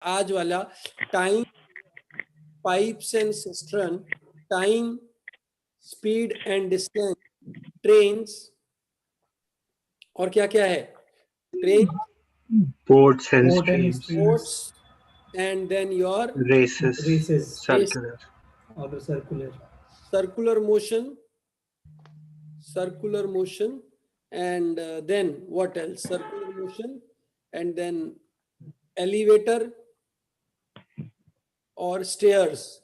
आज वाला time, pipes and cistern, time, speed and distance, trains, और क्या क्या है? Train, Ports and Port and streams, streams. boats, and then your races, Races. circular. Or the circular. circular motion, and then what else? Circular motion, and then elevator or stairs.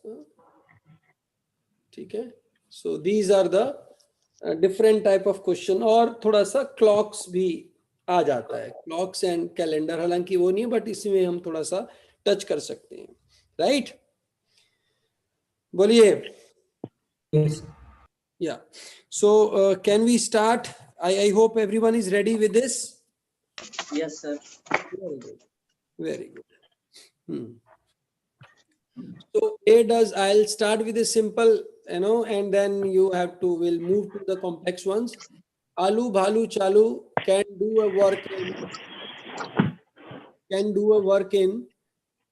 ठीक है. So these are the different type of question. और थोड़ा सा clocks भी आ जाता है, clocks and calendar, हालांकि वो नहीं है, बट इसमें हम थोड़ा सा टच कर सकते हैं. राइट, बोलिए. Yes. Yeah. So can we start? I hope everyone is ready with this. Yes, sir. Very good. Very good. So I'll start with a simple, and then you have to, we'll move to the complex ones. Alu Bhalu Chalu can do a work in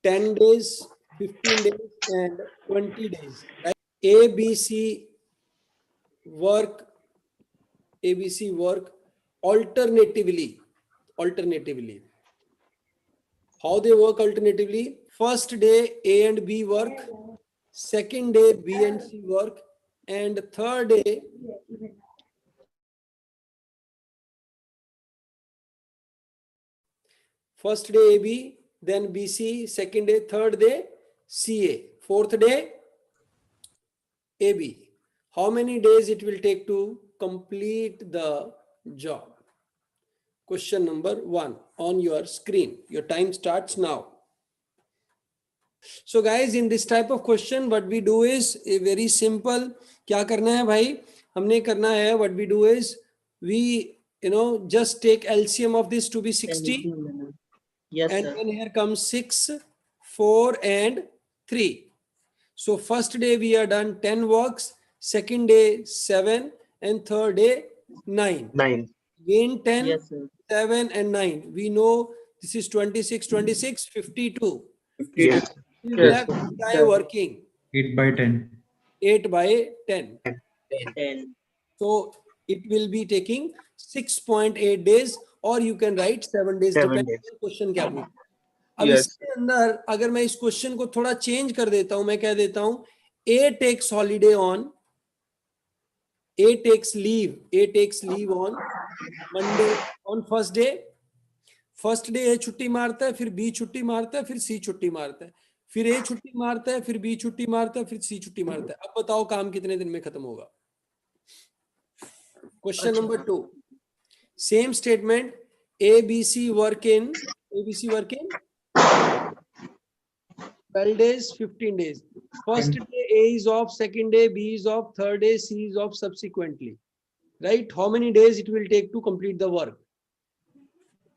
10 days, 15 days, and 20 days. Right? ABC work alternatively. How they work alternatively? First day A and B work, second day B and C work, and third day first day AB, then BC, second day, third day CA, fourth day AB. How many days it will take to complete the job? Question number 1 on your screen. Your time starts now. So guys, in this type of question, what we do is a very simple. क्या करना है भाई? हमने करना है, what we do is we just take LCM of this to be 60. Yes, And sir. then here comes 6, 4, and 3. So first day we are done 10 works, second day 7, and third day 9. 9. Again 10, Yes, sir. 7, and 9. We know this is 26, 26, 52. Yes. We Yes. left guy working 8 by 10. 8 by 10. 10. So it will be taking 6.8 days, or you can write 7 days. 7 depending days. on question क्या पूछा. अब Yes. इसके अंदर अगर मैं इस question को थोड़ा चेंज कर देता हूं, मैं कह देता हूं A takes holiday on, A takes leave on Monday on first day. First day A छुट्टी मारता है, फिर B छुट्टी मारता है, फिर C छुट्टी मारता है, फिर A छुट्टी मारता है, फिर B छुट्टी मारता है, फिर C छुट्टी मारता है. अब बताओ काम कितने दिन में खत्म होगा? Question number 2, same statement. ABC work in 12 days, 15 days. First day A is off, second day B is off, third day C is off subsequently. Right? How many days it will take to complete the work?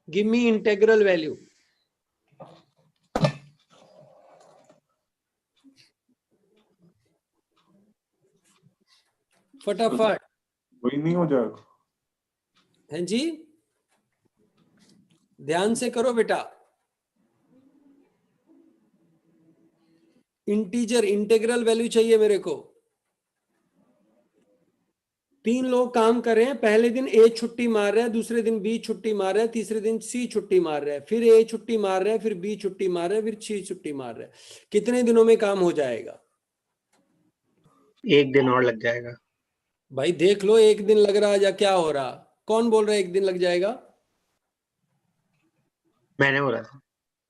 Give me integral value. फटाफट. वही नहीं हो जाएगा. हैं जी, ध्यान से करो बेटा. इंटीजर इंटीग्रल वैल्यू चाहिए मेरे को. 3 लोग काम कर रहे हैं. पहले दिन A छुट्टी मार रहा है, दूसरे दिन B छुट्टी मार रहा है, तीसरे दिन C छुट्टी मार रहा है, फिर A छुट्टी मार रहा है, फिर B छुट्टी मार रहा है, फिर C छुट्टी मार रहा है. कितने दिनों में काम हो जाएगा? 1 दिन और लग जाएगा. भाई देख लो, 1 दिन लग रहा है या क्या हो रहा? कौन बोल रहा है 1 दिन लग जाएगा? मैंने बोला था.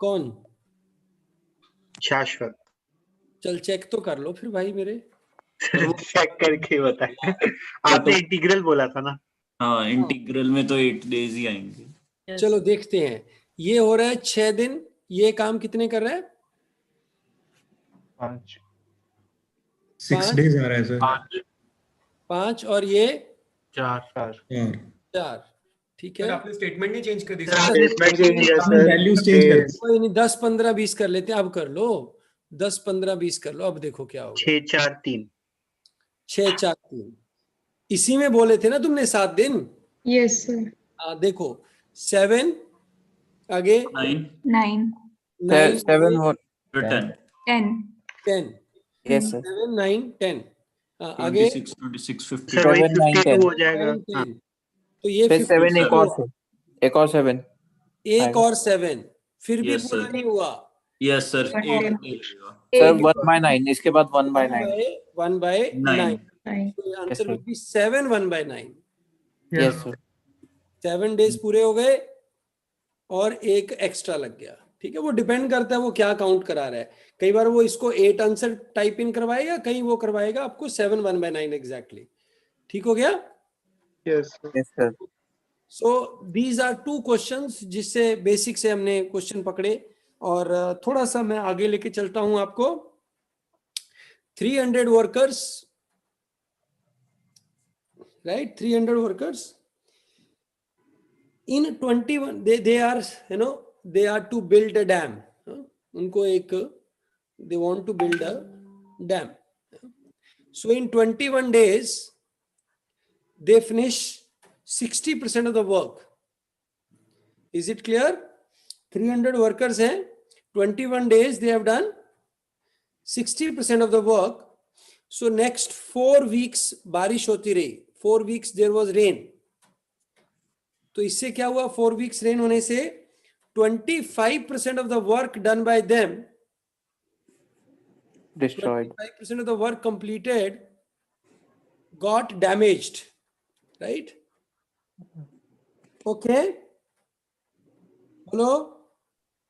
कौन? शाश्वत. चल चेक तो कर लो फिर भाई मेरे. चेक करके बताए. आपने इंटीग्रल बोला था ना. हाँ, इंटीग्रल में तो 8 डेज ही आएंगे. Yes. चलो देखते हैं. ये हो रहा है 6 दिन. ये काम कितने कर रहा है? 5. 6 days आ रहा है सर. 5 और ये 4. 4. ठीक है, आपने स्टेटमेंट नहीं चेंज कर दी. वैल्यूज चेंज कर. कोई नहीं. 10, 15, 20 कर लेते हैं. अब कर लो 10, 15, 20 कर लो. अब देखो क्या होगा. 6, 4, 3. 6, 4, 3. इसी में बोले थे ना तुमने 7 दिन. Yes, sir. देखो 7 आगे 9. 9. 9, 7 what? 10. 10. 10. Yes sir. 7, 9, 10. आगे 26, 26, सर वही 7, 9, 52 10. हो जाएगा। 9, हाँ 10. तो ये फिर 7 52 एक और हुआ। एक और 7 एक और 7 फिर भी Yes, पूरा sir. नहीं हुआ। Yes, sir. 8 10. मिलेगा। सर एक 1/9 इसके बाद 1/9. 1 by 9. 9. 9. So the Yes, answer sir. will be 7 1 by 9. Yes sir. 7 days पूरे हो गए और एक एक्स्ट्रा लग गया। ठीक है, वो डिपेंड करता है वो क्या काउंट करा रहा है। कई बार वो इसको 8 आंसर टाइप इन करवाएगा, कहीं वो करवाएगा आपको 7 1 by 9 एग्जैक्टली। ठीक हो गया। Yes sir. So these are 2 questions जिससे बेसिक से हमने क्वेश्चन पकड़े। और थोड़ा सा मैं आगे लेके चलता हूं आपको। 300 workers, right, 300 workers in 21 they are they are to build a dam. उनको एक they want to build a dam. So in 21 days they finish 60% of the work. Is it clear? 300 workers हैं, 21 days they have done 60% of the work. So next 4 weeks बारिश होती रही, 4 weeks there was rain. तो इससे क्या हुआ? 4 weeks rain होने से 25% of the work done by them, Destroyed. 25% of the work completed got damaged, right? Okay, बोलो।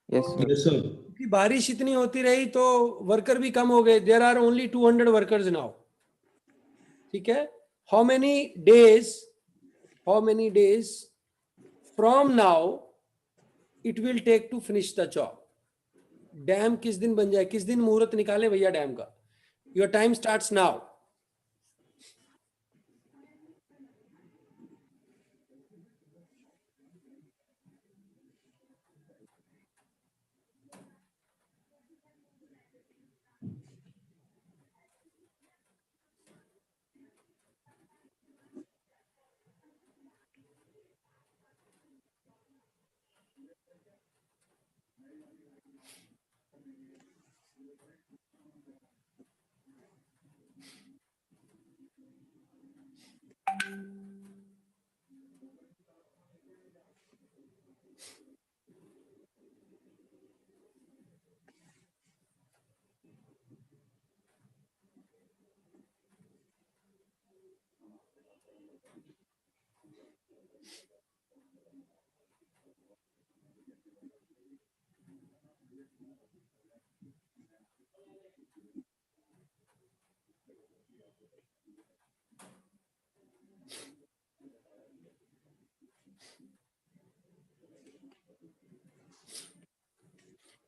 Yes sir. Yes, sir. क्योंकि बारिश इतनी होती रही तो वर्कर भी कम हो गए। There are only 200 workers now. ठीक है, how many days from now it will take to finish the job? Dam किस दिन बन जाए, किस दिन मुहूर्त निकाले भैया डैम का? Your time starts now.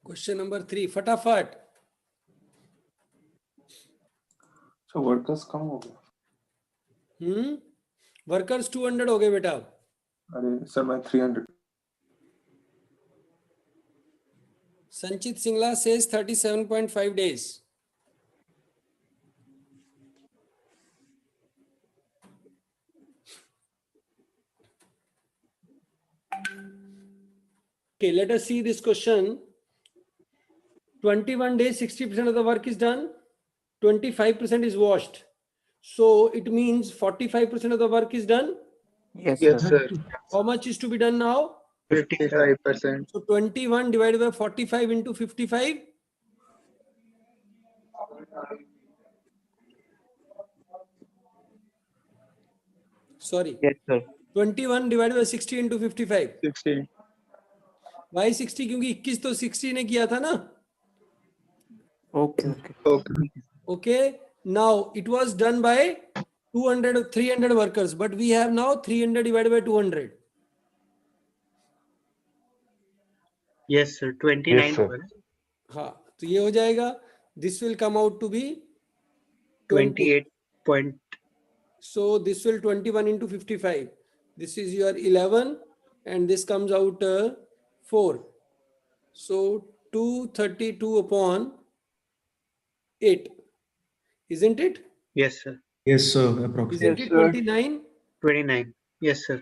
Question number 3 फटाफट। तो वर्कर्स कम हो गए। वर्कर्स 200 हो गए बेटा। अरे सर मैं 300। संचित Singla says 37.5 days. Okay, let us see this question. 21 days, 60% of the work is done. 25% is washed. So it means 45% of the work is done. Yes Yes, sir. sir. How much is to be done now? 55%. So 21 divided by 45 into 55. Sorry. Yes sir. 21 divided by 60 into 55. 60. Why 60? क्योंकि 21 तो 60 ने किया था ना। Okay. Okay. Okay. Now it was done by 200, 300 workers, but we have now 300 divided by 200. Yes sir, 29 Yes, sir. होगा ना? हाँ, तो ये हो जाएगा. This will come out to be 28 point. So this will 21 into 55. This is your 11 and this comes out 4. So 232 upon 8. Isn't it? Yes sir, Yes, sir. Approximately. Isn't it 29? 29. Yes sir.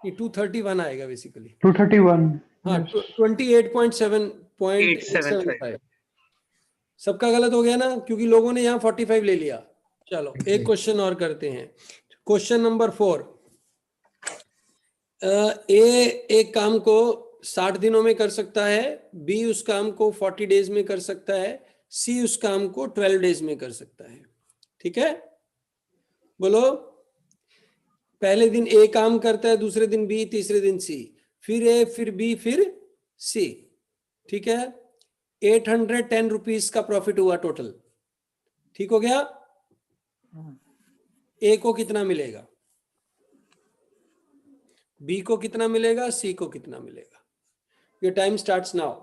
ये 231 आएगा basically. 231. हाँ, 28.7 875। सबका गलत हो गया ना, क्योंकि लोगों ने यहाँ 45 ले लिया। चलो एक क्वेश्चन और करते हैं। Question number 4। ए एक काम को 60 दिनों में कर सकता है, बी उस काम को 40 डेज में कर सकता है, सी उस काम को 12 डेज में कर सकता है। ठीक है, बोलो। पहले दिन ए काम करता है, दूसरे दिन बी, तीसरे दिन सी, फिर ए, फिर बी, फिर सी। ठीक है, 810 रुपीज का प्रॉफिट हुआ टोटल। ठीक हो गया। ए को कितना मिलेगा, बी को कितना मिलेगा, सी को कितना मिलेगा? Your time starts now.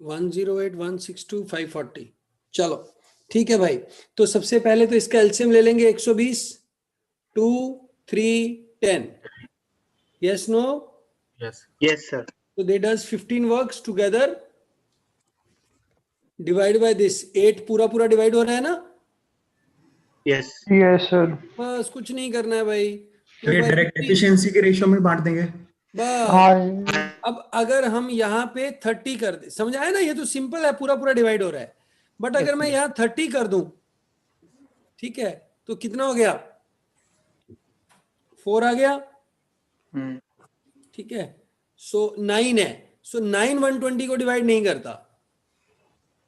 One 108,162,540। चलो ठीक है भाई। तो सबसे पहले तो इसका एलसीएम ले लेंगे 120, 2, 3, 10। Yes no? Yes sir. So they does 15 works together. Divide by this 8, पूरा पूरा डिवाइड हो रहा है ना? Yes. Yes, sir. बस कुछ नहीं करना है भाई। तो ये डायरेक्ट एफिशिएंसी के रेशियो में बांट देंगे। बस Hi. अब अगर हम यहाँ पे 30 कर दे, समझ आया ना? ये तो सिंपल है, पूरा पूरा डिवाइड हो रहा है। बट अगर मैं यहाँ 30 कर दूं, ठीक है, तो कितना हो गया? 4 आ गया। ठीक है, सो 9 है। सो 9 120 को डिवाइड नहीं करता।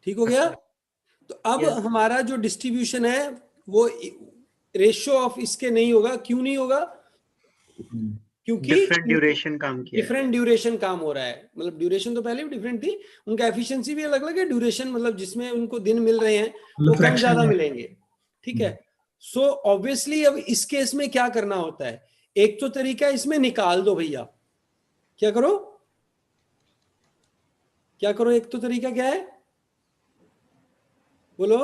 ठीक हो गया। तो अब Yes. हमारा जो डिस्ट्रीब्यूशन है वो रेशियो ऑफ इसके नहीं होगा। क्यों नहीं होगा? क्योंकि Different duration काम किया है। डिफरेंट ड्यूरेशन काम हो रहा है। मतलब ड्यूरेशन तो पहले भी डिफरेंट थी, उनका एफिशिएंसी भी अलग अलग है। ड्यूरेशन मतलब जिसमें उनको दिन मिल रहे हैं वो कम fraction ज्यादा है। मिलेंगे। ठीक है, सो ऑब्वियसली अब इस केस में क्या करना होता है? एक तो तरीका है, इसमें निकाल दो भैया। क्या करो, क्या करो? एक तो तरीका क्या है, बोलो।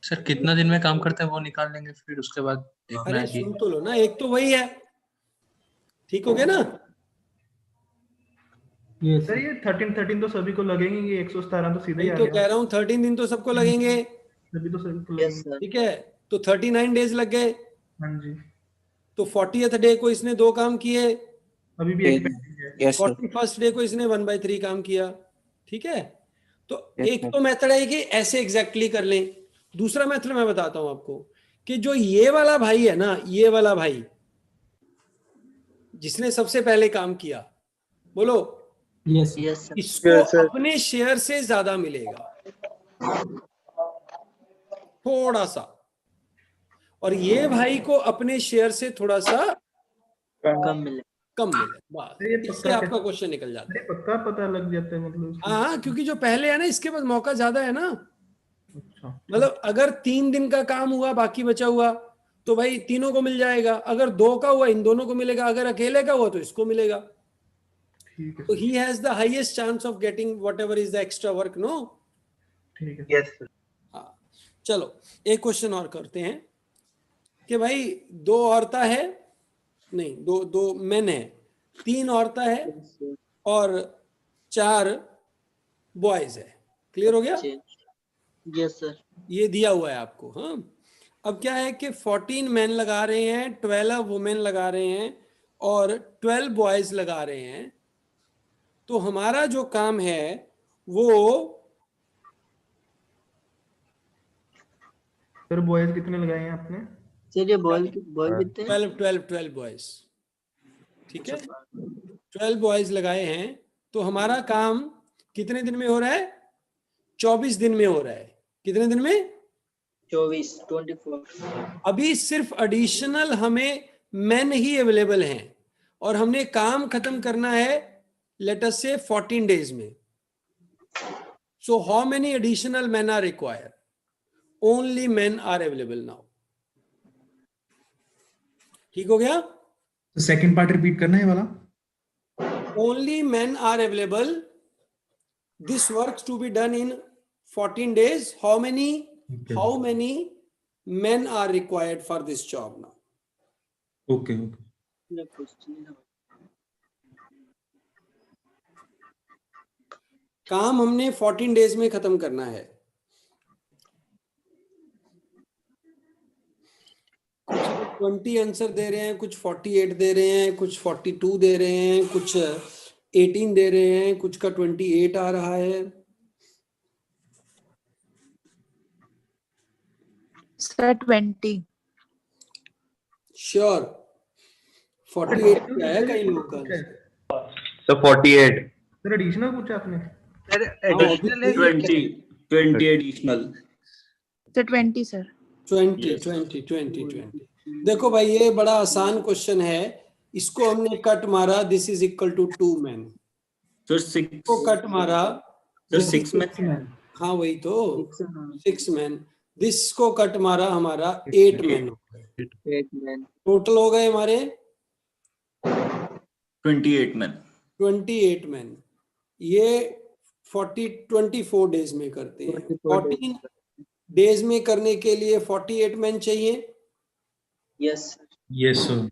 सर कितना दिन में काम करते हैं वो निकाल लेंगे, फिर उसके बाद देखना अरे है कि सुन तो लो ना, एक तो वही है। ठीक हो गया ना? ये सर ये 13 तो सभी को लगेंगे, ये 117 तो सीधे ही मैं आ तो गया। कह रहा हूँ 13 दिन तो सबको लगेंगे। सभी तो सभी को Yes लगेंगे। sir. ठीक है, तो 39 डेज लग गए। हाँ जी, तो 40th डे को इसने 2 काम किए, अभी भी एक पेंडिंग है। यस सर 41st डे को इसने 1/3 काम किया। ठीक है, तो Yes, एक sir. तो मेथड है कि ऐसे एग्जैक्टली कर लें। दूसरा मेथड मैं बताता हूं आपको कि जो ये वाला भाई है ना, ये वाला भाई जिसने सबसे पहले काम किया, बोलो, यस Yes sir. इसको Yes, sir. अपने शेयर से ज्यादा मिलेगा थोड़ा सा, और ये भाई को अपने शेयर से थोड़ा सा कम मिले। कम मिले। बस ये इससे पक्का आपका क्वेश्चन निकल जाता है। अरे पक्का पता लग जाता है मतलब उसको। हाँ, क्योंकि जो पहले है ना, इसके पास मौका ज्यादा है ना। अच्छा मतलब अगर 3 दिन का काम हुआ, बाकी बचा हुआ, तो भाई तीनों को मिल जाएगा। अगर 2 का हुआ, इन दोनों को मिलेगा। अगर अकेले का हुआ तो इसको मिलेगा। ठीक है तो he has the highest chance of getting whatever is the extra work. No? ठीक है। Yes sir. हाँ, चलो एक क्वेश्चन और करते हैं कि भाई 2 औरतें है, नहीं, 2 मेन है, 3 औरतें है Yes sir. और 4 बॉयज है। क्लियर हो गया? Change. Yes sir. ये दिया हुआ है आपको। हाँ, अब क्या है कि 14 मैन लगा रहे हैं, 12 वुमेन लगा रहे हैं और 12 बॉयज लगा रहे हैं। तो हमारा जो काम है वो सर बॉयज कितने लगाए हैं आपने? सर ये बॉल कितने हैं? 12 बॉयज। ठीक है, 12 बॉयज लगाए हैं, तो हमारा काम कितने दिन में हो रहा है? 24 दिन में हो रहा है। कितने दिन में? 24 अभी सिर्फ एडिशनल हमें मेन ही अवेलेबल हैं और हमने काम खत्म करना है लेट अस से 14 डेज में। So how many additional men are required? Only men are available now. ठीक हो गया? तो सेकंड पार्ट रिपीट करना है ये वाला। Only men are available. This works to be done in 14 days. How many? Okay. How many men are required for this job now? Okay okay. काम हमने 14 डेज में खत्म करना है। कुछ 20 आंसर दे रहे हैं, कुछ 48 दे रहे हैं, कुछ 42 दे रहे हैं, कुछ 18 दे रहे हैं, कुछ का 28 आ रहा है। सर 20। श्योर 48 क्या है कई लोगों का? सर 48 सर एडिशनल पूछा आपने? सर एडिशनल है 20 एडिशनल। Sir 20 sir. 20 देखो भाई, ये बड़ा आसान क्वेश्चन है। इसको हमने कट मारा, this is equal to 2 man. Sir 6 को कट मारा, सर 6 में। हाँ वही तो 6 मैन। दिस को कट मारा, हमारा 8 मैन हो गए। टोटल हो गए हमारे 28 मैन। 28 मैन। ये 24 डेज में करते हैं। 14 डेज में करने के लिए 48 मैन चाहिए। Yes yes sir.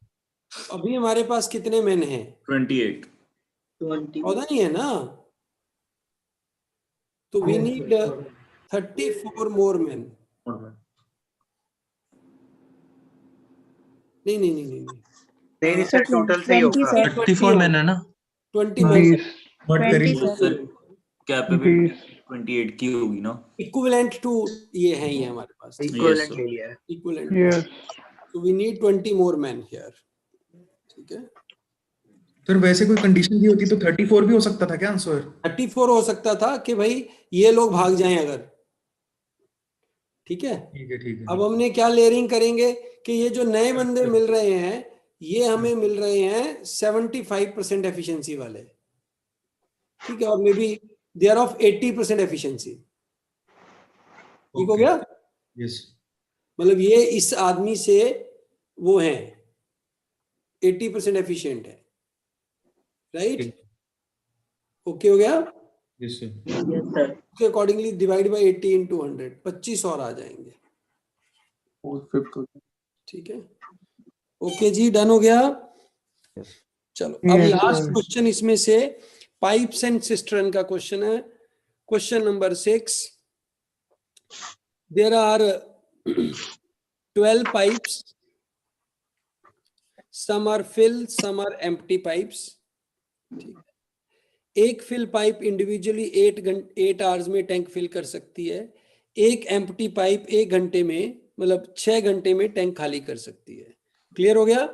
अभी हमारे पास कितने मैन हैं? 28। 20 पौधा नहीं है ना, तो वी नीड 34 मोर मैन। नहीं नहीं नहीं नहीं नहीं सर टोटल सही होगा। 34 मैन है ना? 20 मैन। 20 sir sir. कैपेबिलिटी 28 की होगी ना? इक्विवेलेंट टू ये है, ये हमारे पास इक्विवेलेंट sir. ले लिया है। Equivalent. So we need 20 more man here. ठीक है, सर वैसे कोई कंडीशन दी होती तो 34 भी हो सकता था क्या आंसर? 34 हो सकता था कि भाई ये लोग भाग जाएं अगर। ठीक है, ठीक है ठीक है। अब हमने क्या लेयरिंग करेंगे कि ये जो नए बंदे मिल रहे हैं, ये हमें मिल रहे हैं 75% एफिशिएंसी वाले। ठीक है, और maybe they are of 80% efficiency. ठीक हो गया? यस। मतलब ये इस आदमी से वो है 80% एफिशिएंट है, राइट? ओके हो गया? Yes sir. यस सर उसके अकॉर्डिंगली डिवाइड बाय 80 into 100, 25 और आ जाएंगे। 4/5 ठीक है, ओके जी, डन हो गया। चलो अब लास्ट क्वेश्चन इसमें से पाइप्स एंड सिस्टर्न का क्वेश्चन है। Question number 6। There are 12 pipes, some are fill, some are empty pipes। ठीक है, एक फिल पाइप इंडिविजुअली 8 आवर्स में टैंक फिल कर सकती है। एक एम्प्टी पाइप 1 घंटे में, मतलब 6 घंटे में टैंक खाली कर सकती है। क्लियर हो गया?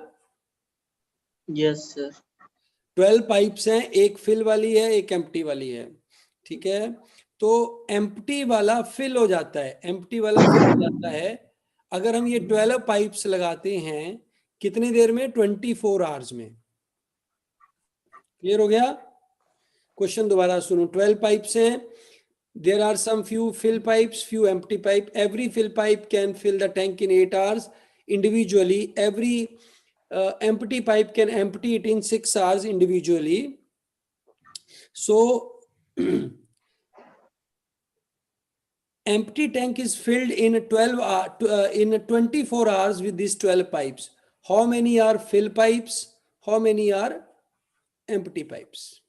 यस सर 12 पाइप्स हैं, एक फिल वाली है, एक एम्प्टी वाली है। ठीक है, तो एम्प्टी वाला फिल हो जाता है, एम्प्टी वाला फिल हो जाता है अगर हम ये 12 पाइप्स लगाते हैं कितनी देर में? 24 आवर्स में। क्लियर हो गया? क्वेश्चन दोबारा सुनो। 12 पाइप्स हैं, there are some few fill pipes, few empty pipe. Every fill pipe can fill the tank in 8 hours individually. Every empty pipe can empty it in 6 hours individually. So empty tank is filled in 24 hours with these 12 pipes. How many are fill pipes? How many are empty pipes?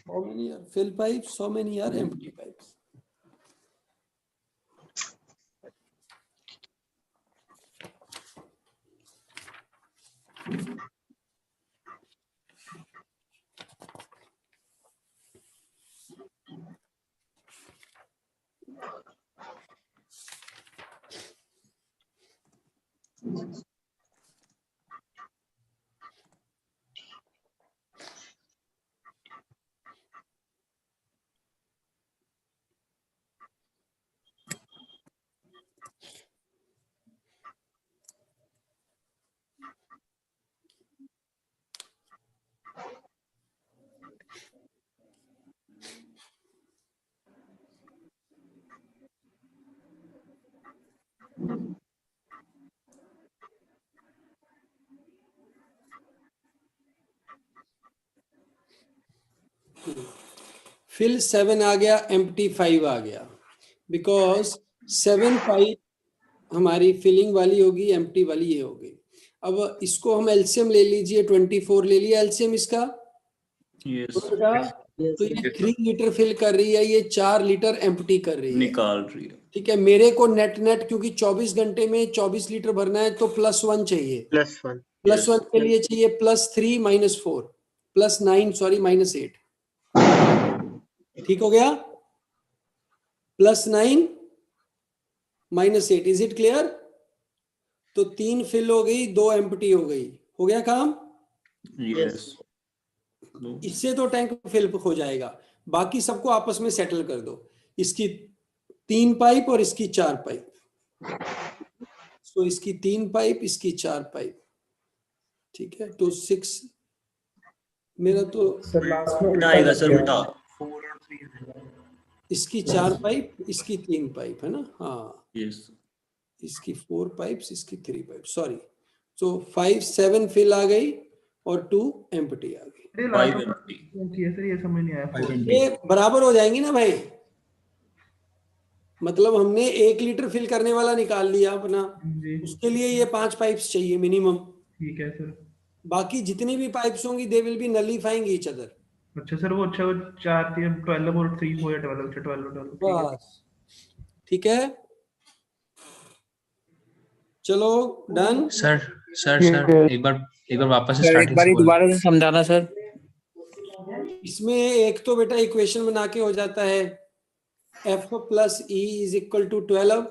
How many are fill pipes? How many are empty pipes? Fill 7 आ गया, empty 5 आ गया, because 7 pipe हमारी filling वाली होगी, empty वाली ये होगी। अब इसको हम एलसीएम ले लीजिए, 24 ले लिया एलसीएम इसका। यस बेटा, Yes, तो sir. ये 3 लीटर फिल कर रही है, ये 4 लीटर एम्प्टी कर रही है। निकाल रही है। ठीक है, मेरे को नेट नेट क्योंकि 24 घंटे में 24 लीटर भरना है तो +1 चाहिए। +1 +1 के लिए चाहिए +3 -4 +9 सॉरी -8। ठीक हो गया, +9 -8, इज इट क्लियर? तो 3 फिल हो गई, 2 एम्प्टी हो गई, हो गया काम। यस इससे तो टैंक फिल हो जाएगा, बाकी सबको आपस में सेटल कर दो। इसकी 3 पाइप और इसकी 4 पाइप, तो इसकी 3 पाइप, इसकी 4 पाइप। ठीक है, तो 6 मेरा तो सर लास्ट में उल्टा आएगा सर, उल्टा। इसकी 4 पाइप, इसकी 3 पाइप है ना। हाँ, यस इसकी 4 पाइप्स, इसकी 3 पाइप, सॉरी। तो 5 7 फिल आ गई और 2 एम्प्टी आ गई। ये 5 लास्ट एम्प्टी। सर ये समझ नहीं आया। ये बराबर हो जाएंगी ना भाई, मतलब हमने 1 लीटर फिल करने वाला निकाल लिया अपना, जी उसके लिए ये 5 पाइप्स चाहिए मिनिमम। ठीक है सर। बाकी जितनी भी पाइप्स होंगी they will be नलीफाइंग each other. अच्छा सर, वो 4 3 12 और 3 4 या 12 अच्छा 12 ठीक है। बस ठीक है, चलो डन। सर सर एक बार वापस से सर एक स्टार्टिंग बार से बोल। दोबारा से समझाना सर। इसमें एक तो बेटा इक्वेशन बना के हो जाता है, F + E = 12।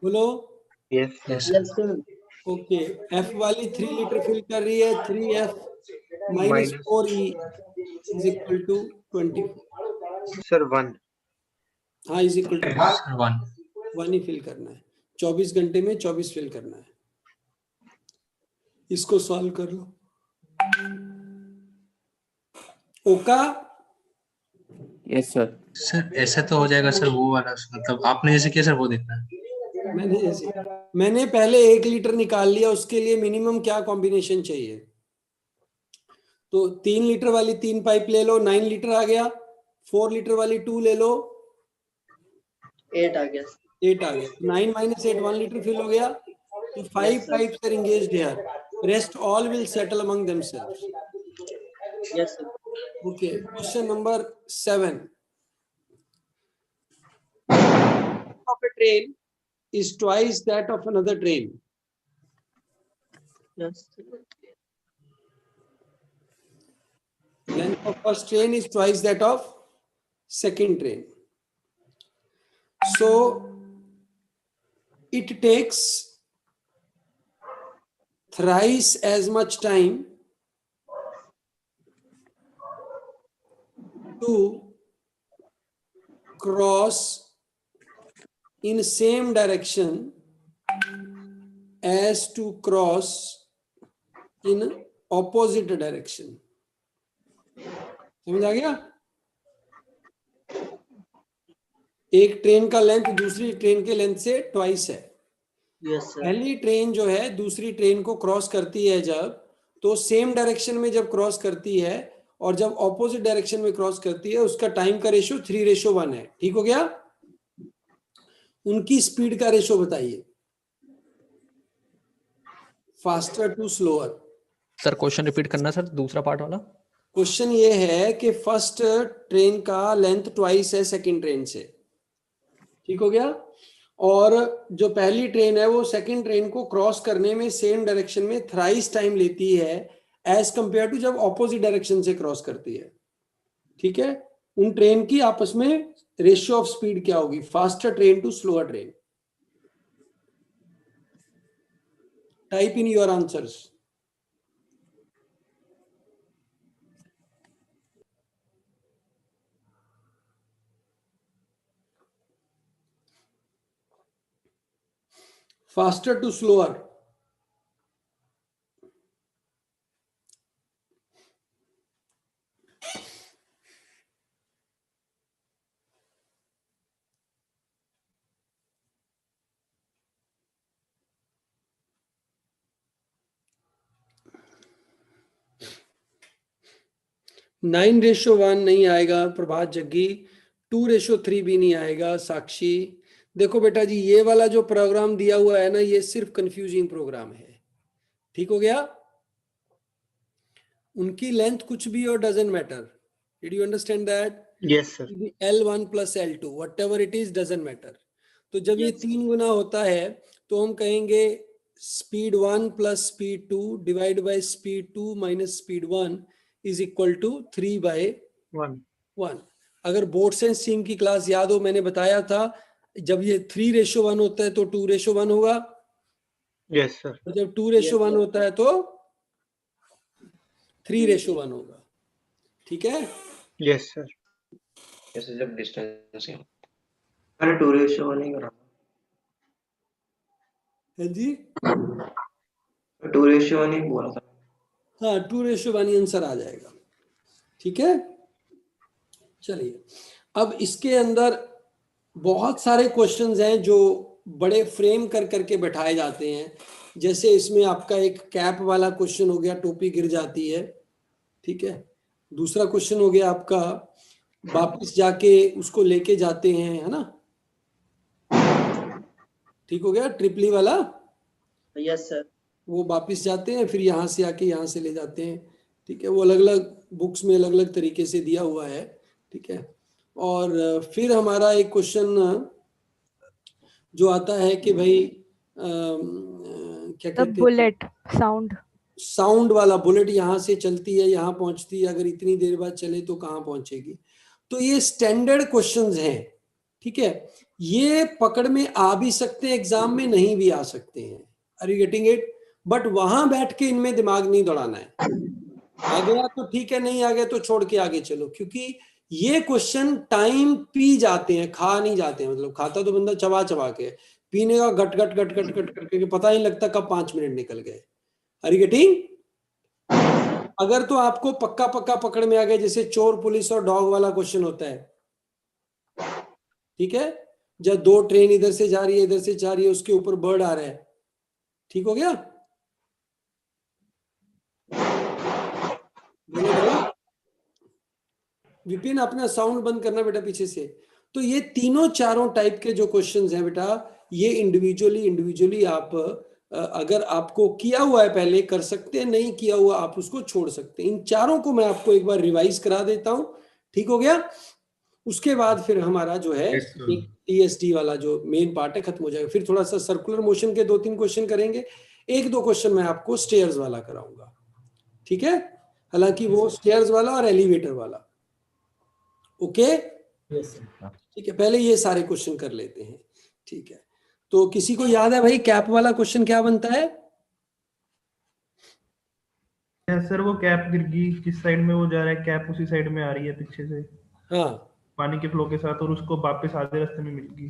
बोलो yes yes Yes, sir. Okay. F वाली 3 लीटर फिल कर रही है, 3F - 4E = 24। सर 1 हाँ, इज इक्वल टू सर 1 1 ही फिल करना है, 24 घंटे में 24 फिल करना है। इसको सॉल्व कर लो। ओका यस सर। सर ऐसा तो हो जाएगा सर, वो वाला मतलब आपने जैसे किया सर वो देखना है। मैंने पहले 1 लीटर निकाल लिया, उसके लिए मिनिमम क्या कॉम्बिनेशन चाहिए। तो 3 लीटर वाली 3 पाइप ले लो, 9 लीटर आ गया। 4 लीटर वाली 2 ले लो, 8 आ गया। 8 आ गया। 9 - 8 1 लीटर फिल हो गया। तो 5 sir. pipes are engaged here, rest all will settle among themselves. Yes, sir. Okay, question number 7. Of a train is twice that of another train. Yes, sir. Length of first train is twice that of second train. So it takes thrice as much time to cross in same direction as to cross in opposite direction. समझ आ गया? एक train का length दूसरी train के length से twice है। Yes, sir. पहली train जो है दूसरी ट्रेन को क्रॉस करती है जब, तो सेम डायरेक्शन में जब क्रॉस करती है और जब ऑपोजिट डायरेक्शन में क्रॉस करती है, उसका टाइम का रेशो 3:1 है। ठीक हो गया? उनकी स्पीड का रेशो बताइए, faster to slower. Sir question repeat करना सर, दूसरा पार्ट वाला। क्वेश्चन ये है कि फर्स्ट ट्रेन का लेंथ ट्वाइस है सेकंड ट्रेन से। ठीक हो गया? और जो पहली ट्रेन है वो सेकंड ट्रेन को क्रॉस करने में सेम डायरेक्शन में थ्राइस टाइम लेती है एज कंपेयर टू जब ऑपोजिट डायरेक्शन से क्रॉस करती है। ठीक है? उन ट्रेन की आपस में रेशियो ऑफ स्पीड क्या होगी, faster train to slower train. Type in your answers. faster to slower. 9:1 नहीं आएगा प्रभात जग्गी, 2:3 भी नहीं आएगा साक्षी। देखो बेटा जी, ये वाला जो प्रोग्राम दिया हुआ है ना, ये सिर्फ कंफ्यूजिंग प्रोग्राम है। ठीक हो गया? उनकी लेंथ कुछ भी हो, doesn't matter. Did you understand that? Yes sir. L1 plus L2 whatever it is doesn't matter। तो जब ये 3 गुना होता है तो हम कहेंगे speed 1 plus speed 2 divide by speed 2 minus speed 1 is equal to 3/1। अगर बोर्ड साइंस स्ट्रीम की क्लास याद हो, मैंने बताया था जब ये 3:1 होता है तो 2:1 होगा। Yes sir. और जब 2:1 होता है तो 3:1 होगा। ठीक है? Yes sir. जैसे जब डिस्टेंस अरे 2:1 ही करा, है जी? 2:1 ही बोला था। हाँ, 2:1 ही आंसर आ जाएगा। ठीक है, चलिए अब इसके अंदर बहुत सारे क्वेश्चंस हैं जो बड़े फ्रेम कर करके बैठाए जाते हैं। जैसे इसमें आपका एक कैप वाला क्वेश्चन हो गया, टोपी गिर जाती है। ठीक है, दूसरा क्वेश्चन हो गया आपका वापस जाके उसको लेके जाते हैं, है ना? ठीक हो गया, ट्रिपली वाला। Yes sir. वो वापस जाते हैं, फिर यहाँ से आके यहाँ से ले जाते हैं। ठीक है, वो अलग अलग बुक्स में अलग अलग तरीके से दिया हुआ है। ठीक है, और फिर हमारा एक क्वेश्चन जो आता है कि भाई क्या कहते हैं, बुलेट साउंड, साउंड वाला बुलेट यहाँ से चलती है, यहाँ पहुंचती है, अगर इतनी देर बाद चले तो कहाँ पहुंचेगी। तो ये स्टैंडर्ड क्वेश्चंस हैं। ठीक है, ये पकड़ में आ भी सकते हैं, एग्जाम में नहीं भी आ सकते हैं। Are you getting it? But वहां बैठ के इनमें दिमाग नहीं दौड़ाना है। आ गया तो ठीक है, नहीं आ गया तो छोड़ के आगे चलो, क्योंकि ये क्वेश्चन टाइम पी जाते हैं, खा नहीं जाते हैं। मतलब खाता तो बंदा चबा चबा के, पीने का गट गट गट गट गट करके पता नहीं लगता कब 5 मिनट निकल गए। Are you getting? अगर तो आपको पक्का पक्का पकड़ में आ गया, जैसे चोर पुलिस और डॉग वाला क्वेश्चन होता है। ठीक है, जब 2 ट्रेन इधर से जा रही है, इधर से जा रही है, उसके ऊपर बर्ड आ रहा है। ठीक हो गया? विपिन अपना साउंड बंद करना बेटा पीछे से। तो ये तीनों चारों टाइप के जो क्वेश्चंस हैं बेटा, ये इंडिविजुअली आप अगर आपको किया हुआ है पहले कर सकते हैं, नहीं किया हुआ आप उसको छोड़ सकते हैं। इन चारों को मैं आपको एक बार रिवाइज करा देता हूं। ठीक हो गया? उसके बाद फिर हमारा जो है एक टीएसडी वाला जो मेन पार्ट है खत्म हो जाएगा। फिर थोड़ा सा सर्कुलर मोशन के 2-3 क्वेश्चन करेंगे, 1-2 क्वेश्चन मैं आपको स्टेयर्स वाला कराऊंगा। ठीक है, हालांकि वो स्टेयर्स वाला और एलिवेटर वाला। ओके, ठीक है, पहले ये सारे क्वेश्चन कर लेते हैं। ठीक है, तो किसी को याद है भाई कैप वाला क्वेश्चन क्या बनता है? सर वो कैप गिर गई, जिस साइड में वो जा रहा है कैप उसी साइड में आ रही है पीछे से, हाँ, पानी के फ्लो के साथ, और उसको वापस आधे रास्ते में मिल गई।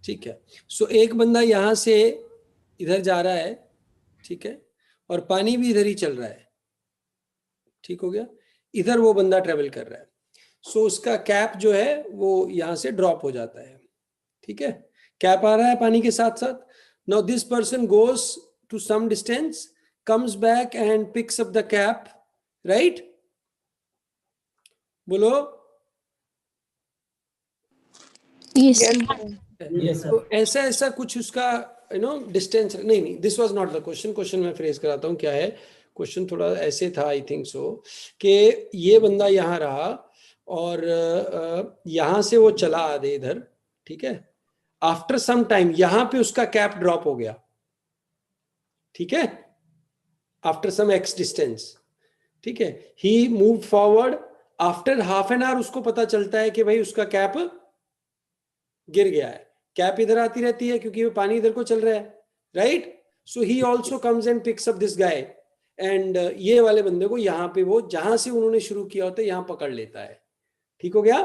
ठीक है, सो एक बंदा यहाँ से इधर जा रहा है, ठीक है, और पानी भी इधर ही चल रहा है। ठीक हो गया, इधर वो बंदा ट्रेवल कर रहा है, सो उसका कैप जो है वो यहाँ से ड्रॉप हो जाता है। ठीक है, कैप आ रहा है पानी के साथ साथ। Now this person goes to some distance, comes back and picks up the cap, right? बोलो। yes तो ऐसा कुछ उसका डिस्टेंस नहीं, this was not the question मैं फ्रेज कराता हूँ क्या है। क्वेश्चन थोड़ा ऐसे था, आई थिंक सो, कि ये बंदा यहाँ रहा और यहाँ से वो चला आधे इधर। ठीक है, आफ्टर सम टाइम यहाँ पे उसका कैप ड्रॉप हो गया। ठीक है, आफ्टर सम एक्स डिस्टेंस। ठीक है, he move forward, after half an hour उसको पता चलता है कि भाई उसका कैप गिर गया है। कैप इधर आती रहती है क्योंकि वो पानी इधर को चल रहा है, right? So he also comes and picks up this guy, and ये वाले बंदे को यहाँ पे वो जहां से उन्होंने शुरू किया होता है यहाँ पकड़ लेता है। ठीक हो गया?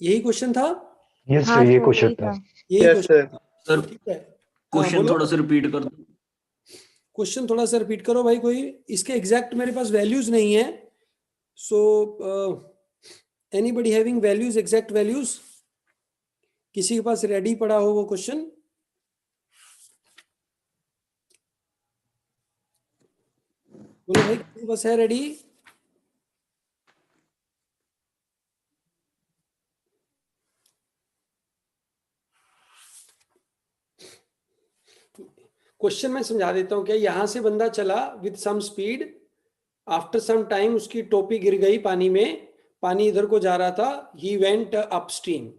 यही क्वेश्चन था। यस सर, ये क्वेश्चन था। यही क्वेश्चन। सर ठीक है, क्वेश्चन थोड़ा सा रिपीट कर दो। क्वेश्चन थोड़ा सा रिपीट करो भाई। कोई इसके एग्जैक्ट मेरे पास वैल्यूज नहीं है, so anybody having values, exact values? किसी के पास रेडी पड़ा हो वो क्वेश्चन? बोलो भाई, किसी के पास है रेडी? क्वेश्चन मैं समझा देता हूँ क्या। यहां से बंदा चला with some speed, after some time उसकी टोपी गिर गई पानी में, पानी इधर को जा रहा था, ही वेंट अपस्ट्रीम,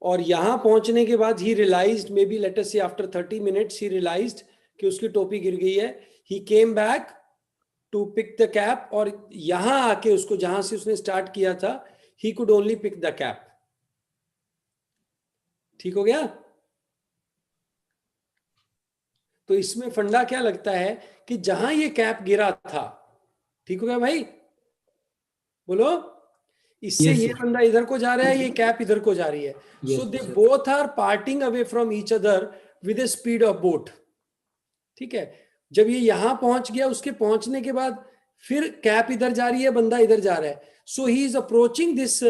और यहां पहुंचने के बाद ही realized, maybe let us से आफ्टर 30 मिनट्स ही रियलाइज्ड कि उसकी टोपी गिर गई है। He came back to pick the cap, और यहां आके उसको जहां से उसने स्टार्ट किया था, he could only pick the cap. ठीक हो गया। तो इसमें फंडा क्या लगता है कि जहां ये कैप गिरा था, ठीक हो गया भाई, बोलो, इससे ये बंदा इधर को जा रहा है, ये कैप इधर को जा रही है, so they both are parting away from each other with a speed of boat. ठीक है, जब ये यहां पहुंच गया, उसके पहुंचने के बाद फिर कैप इधर जा रही है, बंदा इधर जा रहा है, so he is approaching this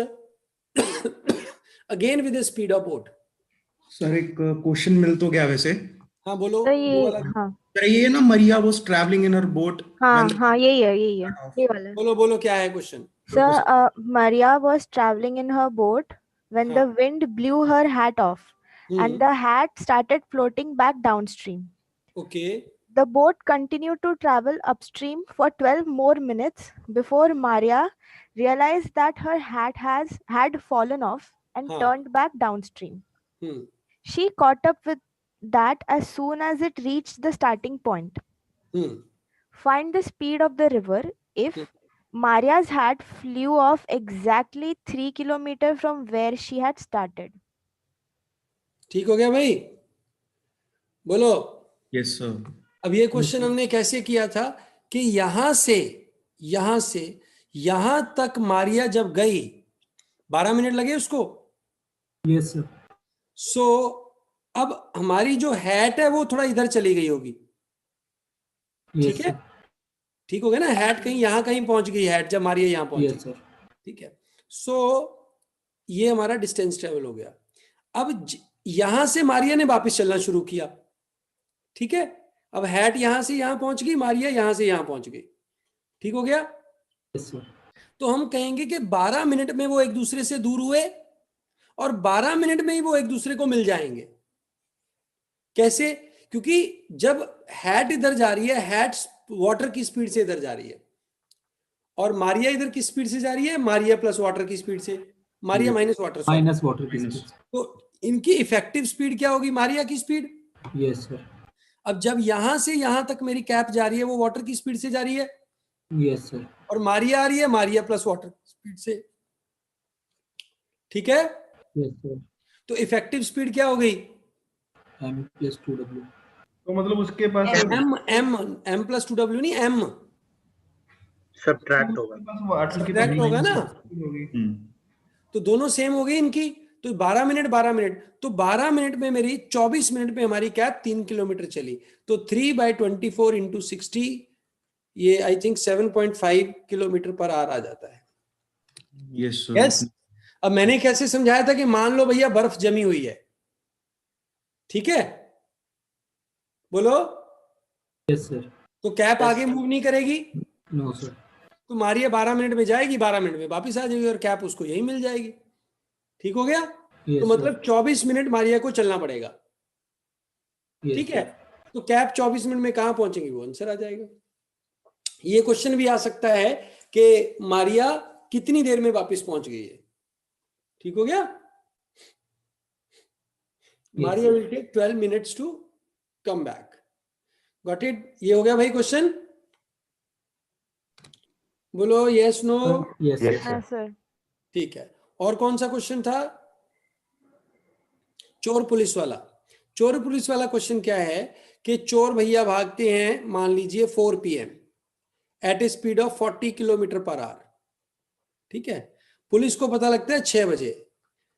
again with a speed of boat. Sir एक क्वेश्चन मिल तो गया वैसे। हाँ बोलो। तो ये, वो वाला। हाँ सर ये ना, Maria was travelling in her boat. हाँ हाँ, यही है ये वाला। बोलो बोलो क्या है question. Sir, Maria was traveling in her boat when the हाँ. wind blew her hat off, and the hat started floating back downstream. Okay. The boat continued to travel upstream for 12 more minutes before Maria realized that her hat had fallen off and turned back downstream. She caught up with that as soon as it reached the starting point. Find the speed of the river if Maria's hat flew off exactly 3 kilometers from where she had started. ठीक हो गया भाई, बोलो। Yes sir. अब ये question हमने कैसे किया था कि यहां से यहां तक मारिया जब गई, 12 मिनट लगे उसको। Yes sir. सो अब हमारी जो हैट है वो थोड़ा इधर चली गई होगी। ठीक है, ठीक हो गया ना। हैट कहीं यहां कहीं पहुंच गई, हैट जब मारिया यहां पहुंची। ठीक है, सो ये हमारा डिस्टेंस ट्रेवल हो गया। अब यहां से मारिया ने वापस चलना शुरू किया। ठीक है, अब हैट यहां से यहां पहुंच गई, मारिया यहां से यहां पहुंच गई। ठीक हो गया। तो हम कहेंगे कि 12 मिनट में वो एक दूसरे से दूर हुए और 12 मिनट में ही वो एक दूसरे को मिल जाएंगे। कैसे? क्योंकि जब हैट इधर जा रही है, हैट वाटर की स्पीड से इधर जा रही है, और मारिया इधर की स्पीड से जा रही है, मारिया प्लस वाटर की स्पीड से, मारिया माइनस वाटर की स्पीड। तो इनकी इफेक्टिव स्पीड क्या होगी? मारिया की स्पीड। Yes sir. अब जब यहां से यहां तक मेरी कैप जा रही है, वो वाटर की स्पीड से जा रही है। Yes sir. और मारिया आ रही है, मारिया प्लस वाटर की स्पीड से। ठीक है। Yes sir. तो इफेक्टिव स्पीड क्या हो गई? m + 2w। तो मतलब उसके पास m + 2w नहीं, m सब्ट्रैक्ट होगा, सब्ट्रैक्ट होगा ना। तो दोनों सेम हो गई इनकी। तो 12 मिनट 12 मिनट, तो 12 मिनट में मेरी 24 मिनट में हमारी कैप 3 किलोमीटर चली। तो 3/24 × 60, ये I think 7.5 kilometre per hour आ जाता है। यस। अब मैंने कैसे समझाया था कि मान लो भैया बर्फ जमी हुई है। ठीक है, बोलो। Yes sir. तो कैप आगे मूव नहीं करेगी। No sir. तो मारिया 12 मिनट में जाएगी, 12 मिनट में वापस आ जाएगी, और कैप उसको यही मिल जाएगी। ठीक हो गया। तो मतलब 24 मिनट मारिया को चलना पड़ेगा। ठीक है, तो कैप 24 मिनट में कहां पहुंचेगी, वो आंसर आ जाएगा। ये क्वेश्चन भी आ सकता है कि मारिया कितनी देर में वापस पहुंच गई है। ठीक हो गया। Maria will take 12 minutes to come back. Got it? ये हो गया भाई क्वेश्चन। बोलो यस नो। Yes sir. ठीक है, और कौन सा क्वेश्चन था? चोर पुलिस वाला। चोर पुलिस वाला क्वेश्चन क्या है कि चोर भैया भागते हैं, मान लीजिए 4 PM at a speed of 40 kilometre per hour. ठीक है, पुलिस को पता लगता है 6 बजे,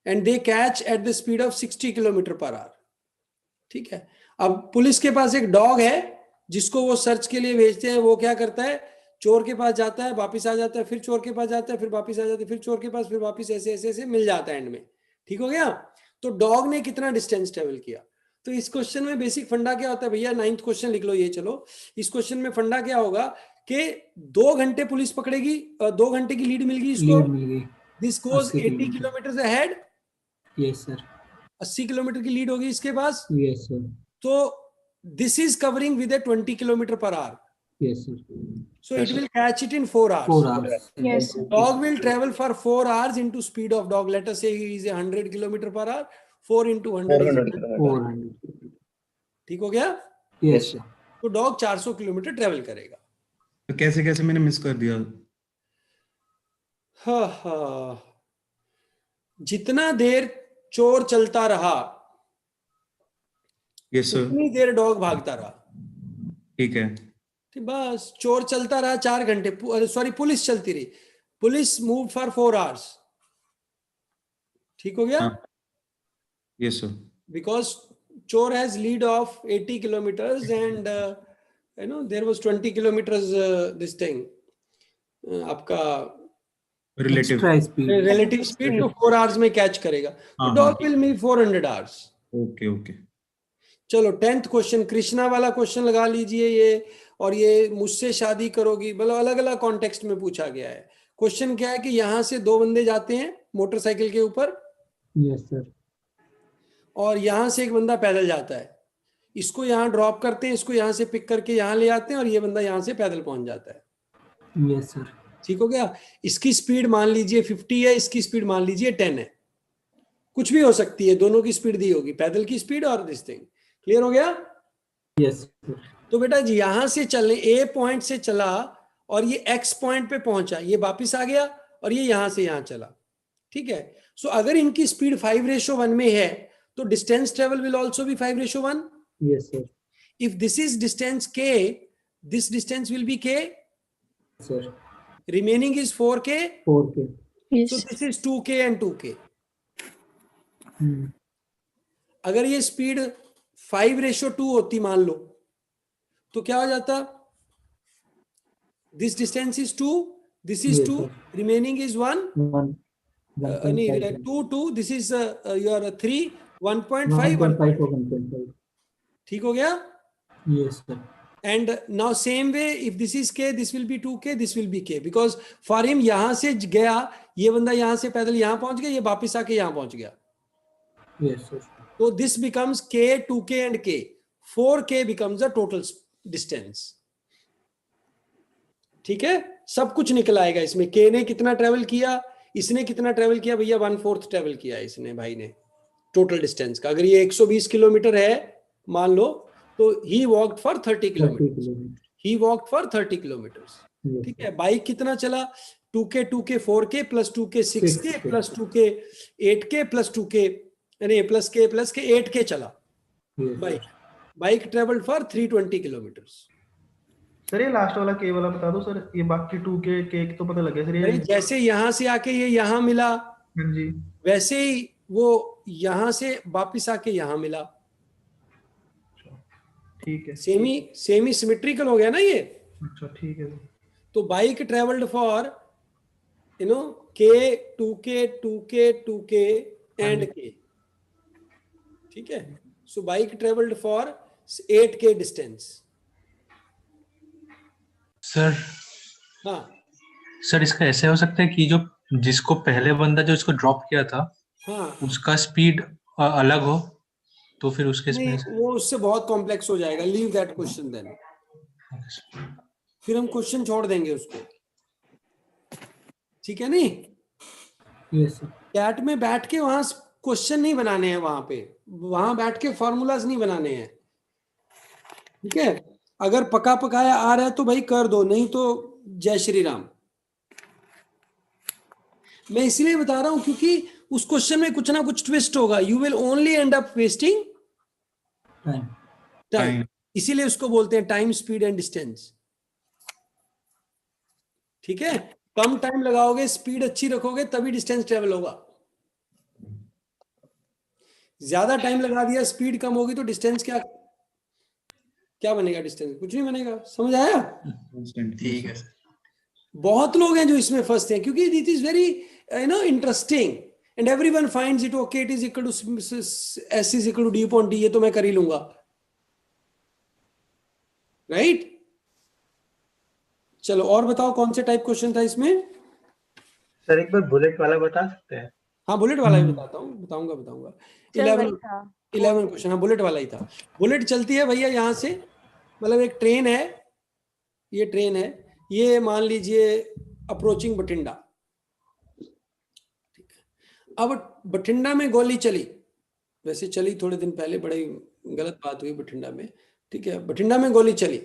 and they catch at the speed of 60 kilometre per hour. ठीक है, अब पुलिस के पास एक डॉग है जिसको वो सर्च के लिए भेजते हैं। वो क्या करता है? चोर के पास जाता है, वापिस आ जाता है, फिर चोर के पास जाता है, फिर वापिस आ जाता है, फिर चोर के पास, फिर वापिस, ऐसे ऐसे ऐसे मिल जाता है एंड में। ठीक हो गया। तो डॉग ने कितना डिस्टेंस ट्रेवल किया? तो इस क्वेश्चन में बेसिक फंडा क्या होता है भैया? 9th क्वेश्चन लिख लो ये। चलो, इस क्वेश्चन में फंडा क्या होगा कि 2 घंटे पुलिस पकड़ेगी, 2 घंटे की लीड मिल गई इसको। This goes 80 kilometre ahead. Yes sir. 80 kilometre की लीड होगी इसके पास। Yes sir. तो this is covering with a 20 kilometer per hour. Yes, sir. So it will catch it in 4 hours. 4 hours. Yes. Dog will travel for 4 hours into speed of dog. Let us say he is 100 kilometer per hour. 4 into 100 is 400. ठीक हो गया? Yes, sir. तो dog 400 kilometre travel करेगा. तो कैसे कैसे मैंने miss कर दिया? हाँ. जितना देर चोर चलता रहा, यस सर. उतनी देर डॉग भागता रहा. ठीक है. ठीक, बस चोर चलता रहा 4 घंटे, सॉरी पुलिस चलती रही. Police move for 4 hours. ठीक हो गया? Yes sir. Because chore has lead of 80 kilometers and there was 20 kilometers this thing आपका रिलेटिव relative speed तो 4 hours में कैच करेगा. तो dog will move 400 hours. Okay okay. चलो 10th क्वेश्चन, कृष्णा वाला क्वेश्चन लगा लीजिए ये. और ये मुझसे शादी करोगी, मतलब अलग अलग कॉन्टेक्स्ट में पूछा गया है. क्वेश्चन क्या है कि यहाँ से 2 बंदे जाते हैं मोटरसाइकिल के ऊपर. Yes, sir. और यहां से एक बंदा पैदल जाता है. इसको यहां ड्रॉप करते हैं, इसको यहां से पिक करके यहां ले आते हैं और ये बंदा यहां से पैदल पहुंच जाता है. Yes, sir. ठीक हो गया? इसकी स्पीड मान लीजिए 50 है, इसकी स्पीड मान लीजिए 10 है. कुछ भी हो सकती है, दोनों की स्पीड दी होगी, पैदल की स्पीड और दिस थिंग. क्लियर हो गया? Yes, sir. तो बेटा जी यहां से चलने, ए पॉइंट से चला और ये एक्स पॉइंट पे पहुंचा, ये वापिस आ गया और ये यहां से यहां चला. ठीक है? सो अगर इनकी स्पीड 5:1 में है तो distance travel will also be 5:1. Yes, sir. If this is distance k, this distance will be k. Sir. Remaining is 4k. 4K. So this is 2k and 2k. Hmm. अगर ये स्पीड 5:2 होती मान लो तो क्या हो जाता? This distance is 2, this is Yes, 2, sir. remaining is 1. 1. नहीं, 2, 2, this is your 3, 1.5, 1.5 or 1.5. ठीक हो गया? Yes, sir. And now same way, if this is k, this will be 2k, this will be k, because for him यहाँ से गया, ये बंदा यहाँ से पैदल यहाँ पहुंच गया, ये वापिस आके यहाँ पहुंच गया. Yes, sir. तो this becomes k, 2k and k. 4k becomes the total distance. ठीक है? सब कुछ निकल आएगा इसमें. k ने कितना ट्रेवल किया, इसने कितना ट्रेवल किया भैया, 1/4 ट्रेवल किया इसने भाई ने टोटल डिस्टेंस का. अगर ये 120 किलोमीटर है मान लो तो he walked for 30 kilometre. He walked for 30 kilometres. ठीक है? बाइक कितना चला? 2k 2k 4k plus 2k 6k plus 2k 8k plus 2k यानी प्लस k 8k चला. Bike travelled for 320 kilometres. Sir ये लास्ट वाला के वाला बता दो सर. ये बाकी 2k के तो पता लग गया सर. ये जैसे यहां से आके ये यहां मिला, हाँ जी, वैसे ही वो यहां से वापिस आके यहां मिला. ठीक है. सेमी सिमेट्रिकल हो गया ना ये. अच्छा ठीक है. तो bike travelled for k 2k 2k 2k and k. ठीक है? So bike travelled for 8k distance. Sir हाँ सर इसका ऐसे हो सकता है कि जो जिसको पहले बंदा जो इसको ड्रॉप किया था हाँ उसका स्पीड अलग हो तो फिर उसके नहीं, वो उससे बहुत कॉम्प्लेक्स हो जाएगा. Leave that question then. फिर हम क्वेश्चन छोड़ देंगे उसको. ठीक है? नहीं, Yes, sir. कैट में बैठ के वहां क्वेश्चन नहीं बनाने हैं, वहां बैठ के फॉर्मूलाज नहीं बनाने हैं. ठीक है? अगर पका पकाया आ रहा है तो भाई कर दो, नहीं तो जय श्री राम. मैं इसलिए बता रहा हूं क्योंकि उस क्वेश्चन में कुछ ना कुछ ट्विस्ट होगा. You will only and up wasting time. इसीलिए उसको बोलते हैं टाइम, स्पीड एंड डिस्टेंस. ठीक है? कम टाइम लगाओगे, स्पीड अच्छी रखोगे, तभी डिस्टेंस ट्रेवल होगा. ज्यादा टाइम लगा दिया, स्पीड कम होगी तो डिस्टेंस क्या बनेगा? डिस्टेंस कुछ नहीं बनेगा. समझ आया? ठीक है. बहुत लोग हैं जो इसमें फंसते हैं क्योंकि it is very interesting and everyone finds it okay. It is equal to s is equal to d upon t. ये तो मैं कर ही लूंगा. राइट? चलो और बताओ कौन से टाइप क्वेश्चन था इसमें? सर एक बार बुलेट वाला बता सकते हैं? हाँ बुलेट वाला ही बताता हूँ, बताऊंगा. चल वही था. 11 क्वेश्चन, हाँ बुलेट वाला ही था। बुलेट चलती है भैया यहाँ से, मतलब एक ट्रेन है, ये ट्रेन है, ये मान लीजिए अप्रोचिंग बठिंडा, ठीक है। अब बठिंडा में गोली चली, वैसे चली थोड़े दिन पहले, बड़ी गलत बात हुई बठिंडा में, ठीक है, बठिंडा में गोली चली।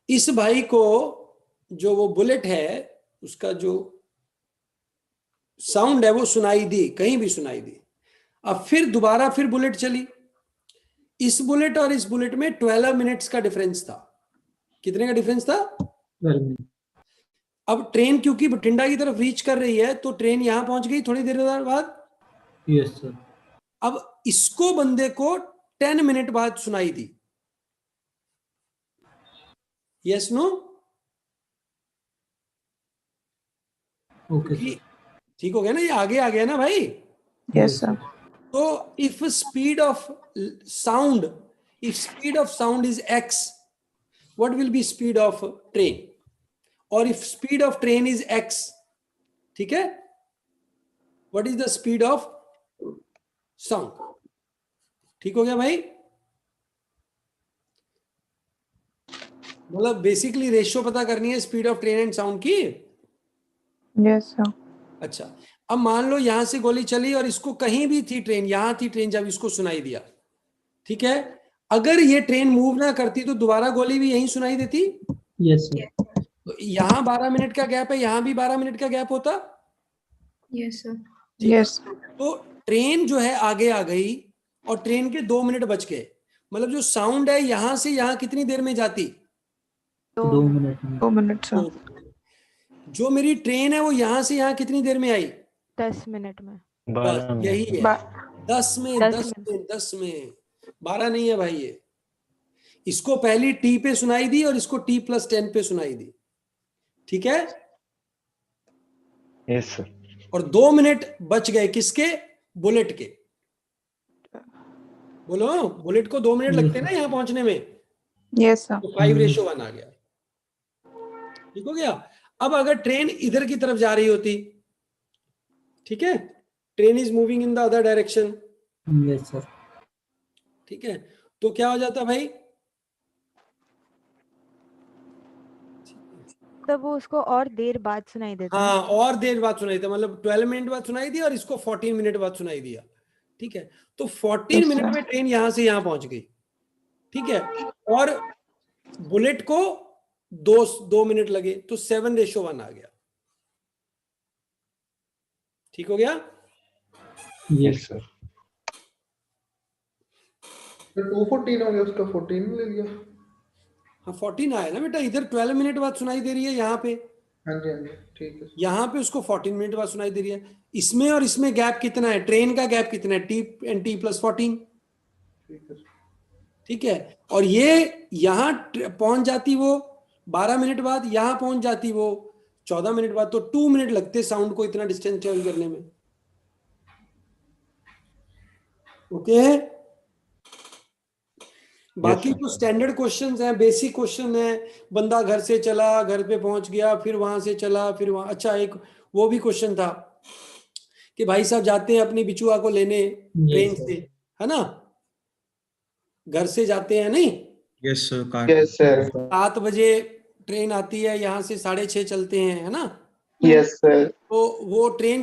इस भाई को जो वो बुलेट है उसका जो साउंड है वो सुनाई दी, कहीं भी सुनाई दी। अब फिर दोबारा फिर बुलेट चली, इस बुलेट और इस बुलेट में 12 मिनट्स का डिफरेंस था। कितने का डिफरेंस था? 12 minutes. अब ट्रेन क्योंकि बठिंडा की तरफ रीच कर रही है तो ट्रेन यहां पहुंच गई थोड़ी देर बाद। Yes, sir. अब इसको बंदे को 10 मिनट बाद सुनाई दी। Yes no? Okay, sir. ठीक हो गया ना, ये आगे आ गया ना भाई? Yes, sir. So if speed of sound, if speed of sound is x, what will be speed of train? Or if speed of train is x, ठीक है? What is the speed of sound? ठीक हो गया भाई? मतलब basically ratio पता करनी है speed of train and sound की। Yes, sir. अच्छा, अब मान लो यहां से गोली चली और इसको कहीं भी थी ट्रेन, यहां थी ट्रेन जब इसको सुनाई दिया, ठीक है, अगर ये ट्रेन मूव ना करती तो दोबारा गोली भी यहीं सुनाई देती। Yes, sir. तो यहाँ 12 मिनट का गैप है, यहाँ भी 12 मिनट का गैप होता। Yes, sir. Yes. तो ट्रेन जो है आगे आ गई और ट्रेन के 2 मिनट बच गए, मतलब जो साउंड है यहां से यहाँ कितनी देर में जाती? 2 minutes. 2 minutes, sir. जो मेरी ट्रेन है वो यहां से यहाँ कितनी देर में आई? 10 मिनट में। बस यही है, 10 में 10 में 12 नहीं है भाई। ये इसको पहली टी पे सुनाई दी और इसको t+10 पे सुनाई दी, ठीक है? Yes sir. और 2 मिनट बच गए किसके? बुलेट के। बोलो, बुलेट को 2 मिनट लगते हैं ना यहाँ पहुंचने में। Yes, sir. तो 5:1 आ गया, ठीक हो गया। अब अगर ट्रेन इधर की तरफ जा रही होती, ठीक है, train is moving in the other direction, Yes, sir. ठीक है, तो क्या हो जाता भाई? तब वो उसको और देर बाद सुनाई देता है। हाँ, और देर बाद सुनाई था, मतलब 12 मिनट बाद सुनाई दी और इसको 14 मिनट बाद सुनाई दिया, ठीक है। तो 14 मिनट में ट्रेन यहां से यहां पहुंच गई, ठीक है, और बुलेट को 2 मिनट लगे, तो 7:1 आ गया, ठीक हो गया। Yes sir. 214 हो गया, उसका 14 ले लिया। हाँ 14 आया ना बेटा, इधर 12 मिनट बाद सुनाई दे रही है यहाँ पे, हाँ जी हाँ जी, ठीक है। यहाँ पे उसको 14 मिनट बाद सुनाई दे रही है। इसमें और इसमें गैप कितना है? ट्रेन का गैप कितना है? t+14, ठीक है, ठीक है। और ये यहाँ पहुंच जाती वो 12 मिनट बाद, यहाँ पहुंच जाती वो 14 मिनट बाद, तो 2 मिनट लगते साउंड को इतना डिस्टेंस ट्रेवल करने में। ओके, बाकी तो स्टैंडर्ड क्वेश्चंस हैं, बेसिक क्वेश्चन है। बंदा घर से चला, घर पे पहुंच गया, फिर वहां से चला, फिर वहां। अच्छा, एक वो भी क्वेश्चन था कि भाई साहब जाते हैं अपनी बिचुआ को लेने ट्रेन से, है ना, घर से जाते हैं नहीं? Yes sir. Yes sir. 7 बजे ट्रेन आती है, यहाँ से 6:30 चलते हैं, है ना? Yes sir. तो वो ट्रेन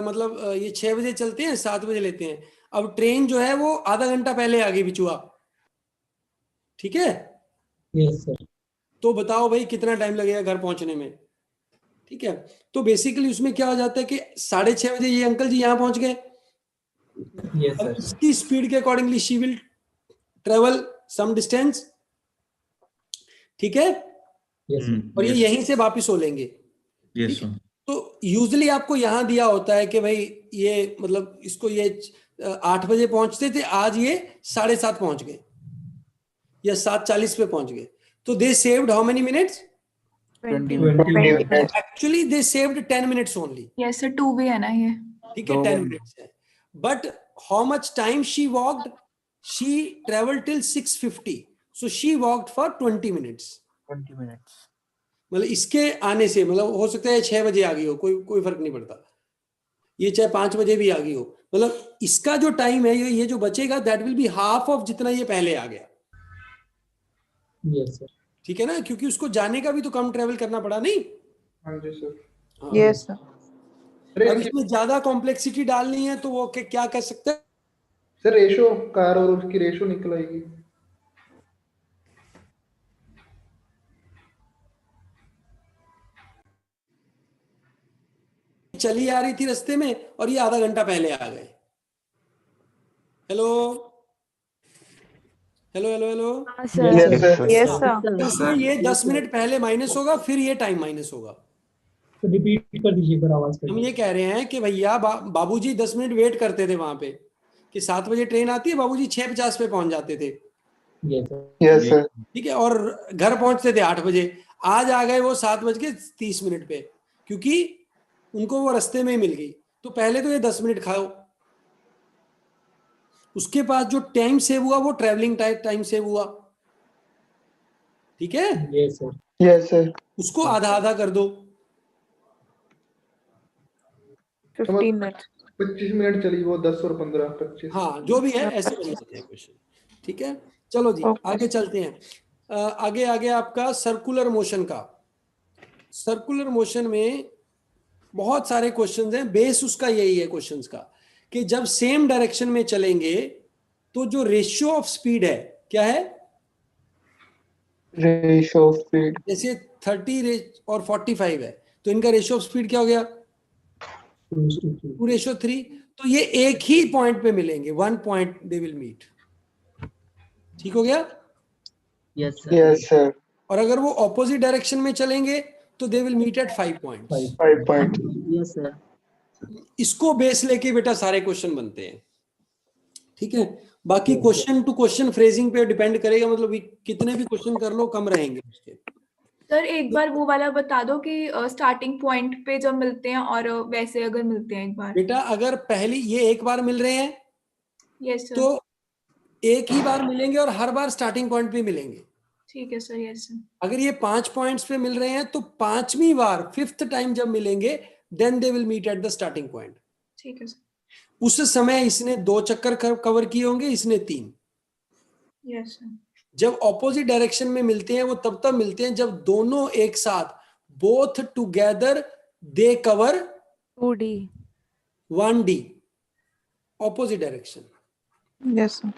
मतलब ये 6 बजे चलते हैं, 7 बजे लेते हैं। अब ट्रेन जो है वो आधा घंटा पहले आ गई बिचुआ, ठीक है? Yes, sir. तो बताओ भाई कितना टाइम लगेगा घर पहुंचने में, ठीक है? तो बेसिकली उसमें क्या हो जाता है कि 6:30 बजे ये अंकल जी यहाँ पहुंच गए। Yes, अब sir. इसकी स्पीड के accordingly she will travel some distance, ठीक है, Yes, sir. और ये यहीं से वापिस हो लेंगे। Yes sir. तो यूजुअली आपको यहां दिया होता है कि भाई ये मतलब इसको ये 8 बजे पहुंचते थे, आज ये 7:30 पहुंच गए या 7:40 पे पहुंच गए। तो they saved how many minutes? 20 minutes. Actually they saved 10 minutes only. Yes sir, 2 way है ना ये। ठीक है, 10 मिनट्स है। But how much time she walked? She travelled till 6:50, so she walked for 20 minutes. 20 minutes. मतलब इसके आने से, मतलब हो सकता है 6 बजे आ गई हो, कोई फर्क नहीं पड़ता, ये चाहे 5 बजे भी आ गई हो, मतलब इसका जो टाइम है ये जो बचेगा that will be half of जितना ये पहले आ गया। Yes sir. ठीक है ना, क्योंकि उसको जाने का भी तो कम ट्रेवल करना पड़ा नहीं। हाँ जी सर। हाँ। Yes sir. अब इसमें ज्यादा कॉम्प्लेक्सिटी डालनी है तो वो क्या कर सकते हैं? सर रेशो कार और उसकी रेशो निकल आएगी। चली आ रही थी रास्ते में और ये आधा घंटा पहले आ गए। Hello hello hello hello. Yes sir. इसमें ये 10 मिनट पहले माइनस होगा, फिर ये टाइम माइनस होगा। तो रिपीट कर दीजिए पर आवाज हम ये कह रहे हैं कि भैया बाबूजी 10 मिनट वेट करते थे वहां पे कि 7 बजे ट्रेन आती है, बाबूजी 6:50 पे पहुंच जाते थे। Yes sir. ठीक है, और घर पहुंचते थे 8 बजे। आज आ गए वो 7:30 पे, क्योंकि उनको वो रास्ते में ही मिल गई। तो पहले तो ये 10 मिनट खाओ, उसके बाद जो टाइम सेव हुआ वो ट्रेवलिंग टाइम सेव हुआ। ठीक है, यस सर। Yes sir. उसको आधा आधा कर दो। 15 मिनट। 25 मिनट चली वो, 10 और 15 25। हाँ जो भी है ऐसे बन जाते हैं क्वेश्चन। ठीक है, चलो जी आगे चलते हैं। आगे आगे आपका सर्कुलर मोशन का। सर्कुलर मोशन में बहुत सारे क्वेश्चंस हैं। बेस उसका यही है क्वेश्चंस का कि जब सेम डायरेक्शन में चलेंगे तो जो रेशियो ऑफ स्पीड है क्या है? Ratio of speed. जैसे 30 और 45 है तो इनका रेशियो ऑफ स्पीड क्या हो गया? 2:3। तो ये एक ही पॉइंट पे मिलेंगे, 1 पॉइंट दे विल मीट। ठीक हो गया? Yes sir. Yes sir. और अगर वो ऑपोजिट डायरेक्शन में चलेंगे तो they will meet at 5 points. 5 point. Yes sir. इसको बेस लेके बेटा सारे क्वेश्चन बनते हैं। ठीक है, बाकी क्वेश्चन टू क्वेश्चन फ्रेजिंग पे डिपेंड करेगा, मतलब कितने भी क्वेश्चन कर लो कम रहेंगे उसके। सर एक बार वो वाला बता दो कि स्टार्टिंग पॉइंट पे जब मिलते हैं और वैसे अगर मिलते हैं एक बार। बेटा अगर पहली ये एक बार मिल रहे हैं यस सर। तो एक ही बार मिलेंगे और हर बार स्टार्टिंग पॉइंट पे मिलेंगे। ठीक है सर। Yes sir. अगर ये 5 पॉइंट्स पे मिल रहे हैं तो 5वीं बार 5th टाइम जब मिलेंगे then they will meet at the starting point. ठीक है सर। उस समय इसने 2 चक्कर कवर किए होंगे, इसने 3। Yes sir. जब ऑपोजिट डायरेक्शन में मिलते हैं वो तब मिलते हैं जब दोनों एक साथ both together they cover 2D। 1D opposite direction. Yes sir.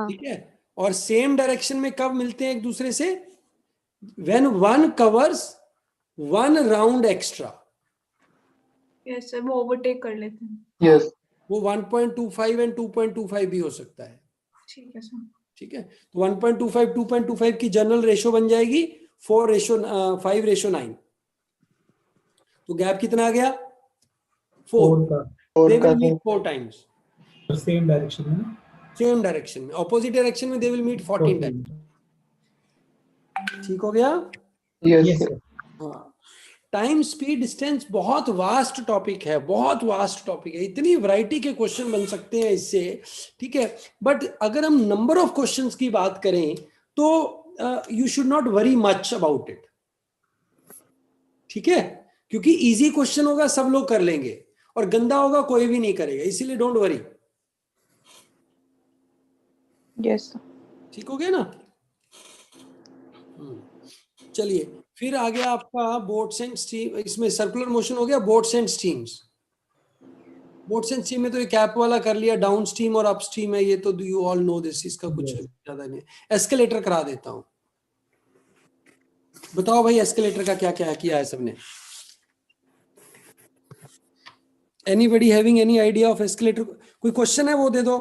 ठीक है, और सेम डायरेक्शन में कब मिलते हैं एक दूसरे से? When one covers 1 round extra. Yes sir, वो ओवरटेक कर लेते हैं। यस। वो 1.25 एंड 2.25 भी हो सकता है। ठीक है सर। ठीक है, तो 1.25 2.25 की जनरल रेशो बन जाएगी 5:9। तो गैप कितना आ गया? 4 का। They will meet 4 times. Same direction में। सेम डायरेक्शन में, ऑपोजिट डायरेक्शन में दे विल मीट 14 टाइम्स। ठीक हो गया? यस। हाँ, टाइम स्पीड डिस्टेंस बहुत वास्ट टॉपिक है, बहुत वास्ट टॉपिक है। इतनी वैरायटी के क्वेश्चन बन सकते हैं इससे। ठीक है, बट अगर हम नंबर ऑफ क्वेश्चंस की बात करें तो you should not worry much about it. ठीक है, क्योंकि इजी क्वेश्चन होगा सब लोग कर लेंगे और गंदा होगा कोई भी नहीं करेगा, इसीलिए डोंट वरी। यस। ठीक हो गया ना? चलिए फिर आ गया आपका बोट्स एंड स्टीम। इसमें सर्कुलर मोशन हो गया, boats and stems. Boats and steam में तो ये कैप वाला कर लिया, डाउन स्ट्रीम और अप स्ट्रीम है, ये तो यू ऑल नो दिस, इसका कुछ ज्यादा नहीं। एस्केलेटर करा देता हूं। बताओ भाई एस्केलेटर का क्या क्या किया है सबने? Anybody having any idea of escalator? कोई क्वेश्चन है वो दे दो।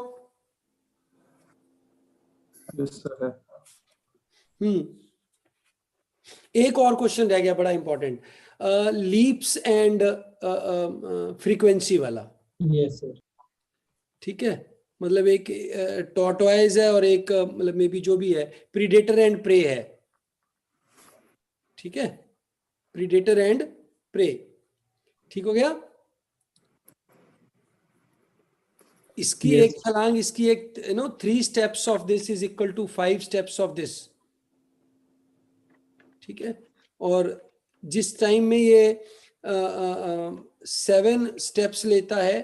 एक और क्वेश्चन रह गया बड़ा इंपॉर्टेंट, लीप्स एंड फ्रीक्वेंसी वाला। Yes sir. ठीक है, मतलब एक टॉर्टोइज है और एक मतलब मे बी जो भी है प्रीडेटर एंड प्रे है। ठीक है, प्रीडेटर एंड प्रे। ठीक हो गया? इसकी एक छलांग, इसकी एक 3 steps of this is equal to 5 steps of this. ठीक है, और जिस टाइम में ये 7 स्टेप्स लेता है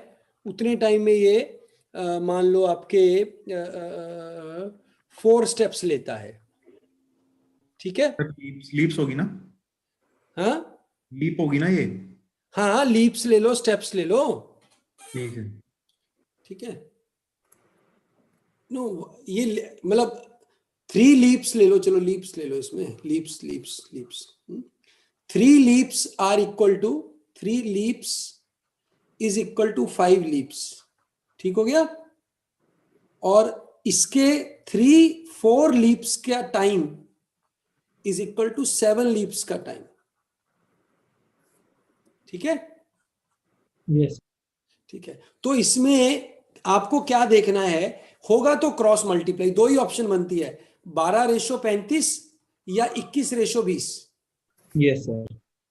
उतने टाइम में ये मान लो आपके 4 स्टेप्स लेता है। ठीक है, लीप्स होगी ना? हाँ लीप होगी ना ये? हाँ, लीप्स ले लो, स्टेप्स ले लो। ठीक है, ठीक है, नो ये मतलब 3 लीप्स ले लो, चलो लीप्स ले लो, इसमें leaps leaps leaps 3 leaps are equal to 3 leaps is equal to 5 leaps. ठीक हो गया? और इसके 4 लीप्स का time is equal to 7 leaps का टाइम। ठीक है? यस। ठीक है, तो इसमें आपको क्या देखना है, होगा तो क्रॉस मल्टीप्लाई, 2 ही ऑप्शन बनती है, 12:35 या 21:20। Yes sir.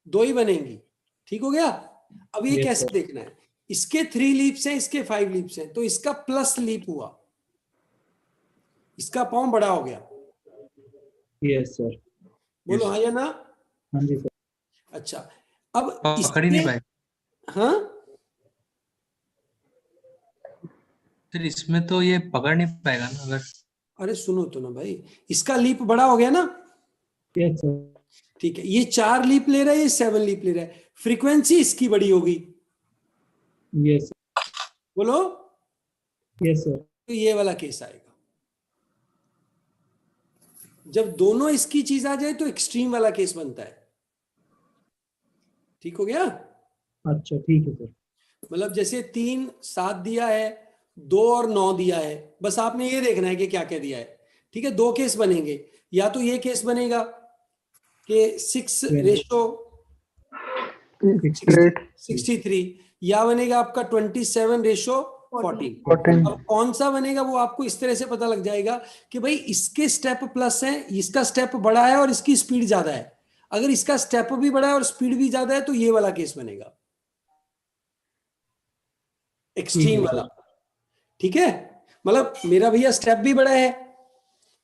2 ही बनेंगी। ठीक हो गया? अब ये Yes, कैसे sir. देखना है, इसके 3 लीप्स हैं, इसके 5 लीप्स हैं, तो इसका प्लस लीप हुआ, इसका पाँव बड़ा हो गया। Yes sir. बोलो हाँ या ना? हाँ जी सर। अच्छा, अब पकड़ ही नहीं पाए। हाँ, फिर इसमें तो ये पकड़ नहीं पाएगा ना अगर। अरे सुनो तो ना भाई, इसका लीप बड़ा हो गया ना। Yes sir. ठीक है, ये 4 लीप ले रहा है, ये 7 लीप ले रहा है, फ्रीक्वेंसी इसकी बड़ी होगी। यस। बोलो। Yes sir. तो ये वाला केस आएगा। जब दोनों इसकी चीज आ जाए तो एक्सट्रीम वाला केस बनता है। ठीक हो गया? अच्छा ठीक है सर। मतलब जैसे 3 7 दिया है, 2 और 9 दिया है, बस आपने ये देखना है कि क्या क्या दिया है। ठीक है, 2 केस बनेंगे, या तो ये केस बनेगा कि 6:63, या बनेगा आपका 27:14। अब कौन सा बनेगा वो आपको इस तरह से पता लग जाएगा कि भाई इसके स्टेप प्लस है, इसका स्टेप बड़ा है और इसकी स्पीड ज्यादा है। अगर इसका स्टेप भी बड़ा है और स्पीड भी ज्यादा है तो ये वाला केस बनेगा, एक्सट्रीम वाला। ठीक है, मतलब मेरा भैया स्टेप भी बड़ा है,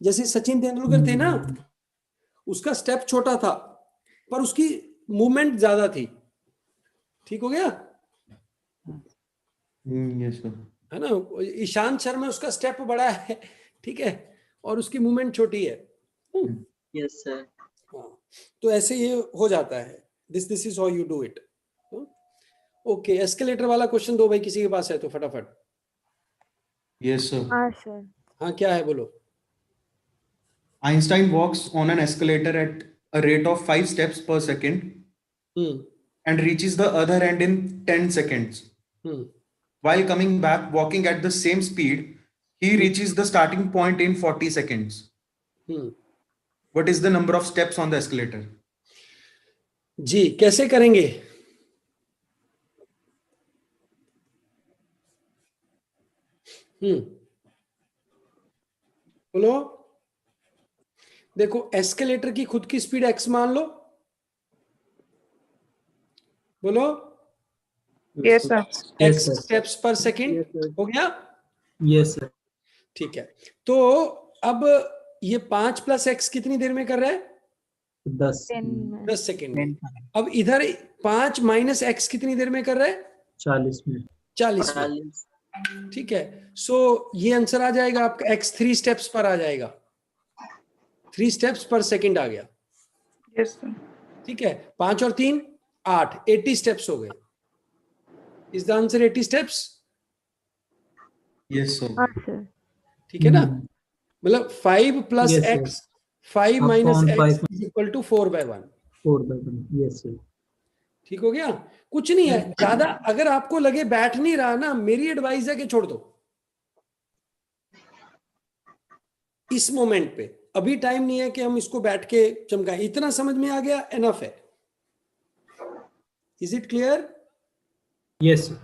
जैसे सचिन तेंदुलकर थे ना, उसका स्टेप छोटा था पर उसकी मूवमेंट ज्यादा थी। ठीक हो गया? Yes sir. है ना? ईशांत शर्मा, उसका स्टेप बड़ा है, ठीक है, और उसकी मूवमेंट छोटी है। Yes sir. तो ऐसे ये हो जाता है। This is how you do it. Okay, escalator वाला क्वेश्चन दो भाई, किसी के पास है तो फटाफट। Yes sir. हाँ सर। हाँ, क्या है बोलो। Einstein walks on an escalator at a rate of 5 steps per second and reaches the other end in 10 seconds. While coming back, walking at the same speed, he reaches the starting point in 40 seconds. What is the number of steps on the escalator? जी, कैसे करेंगे? बोलो। देखो, escalator की खुद की speed x मान लो। बोलो। Yes sir. x steps पर सेकंड हो गया। Yes sir. ठीक है, तो अब ये 5 + x कितनी देर में कर रहा है? 10 सेकंड में। अब इधर 5 - x कितनी देर में कर रहा है? 40 मिनट। 40 मिनट। ठीक है, सो ये आंसर आ जाएगा आपका, x 3 स्टेप्स पर आ जाएगा, 3 स्टेप्स पर सेकंड आ गया। Yes sir. ठीक है, 5 और 3 8, 80 स्टेप्स हो गए। Is the answer 80 steps? Yes sir. ठीक है ना? मतलब 5 + Yes, x, 5 - Upon x 5 = 4/1। 4/1। Yes sir. ठीक हो गया? कुछ नहीं है ज्यादा। अगर आपको लगे बैठ नहीं रहा ना, मेरी एडवाइस है कि छोड़ दो इस मोमेंट पे। अभी टाइम नहीं है कि हम इसको बैठ के चमकाएं। इतना समझ में आ गया, एनफ है। Is it clear? Yes sir.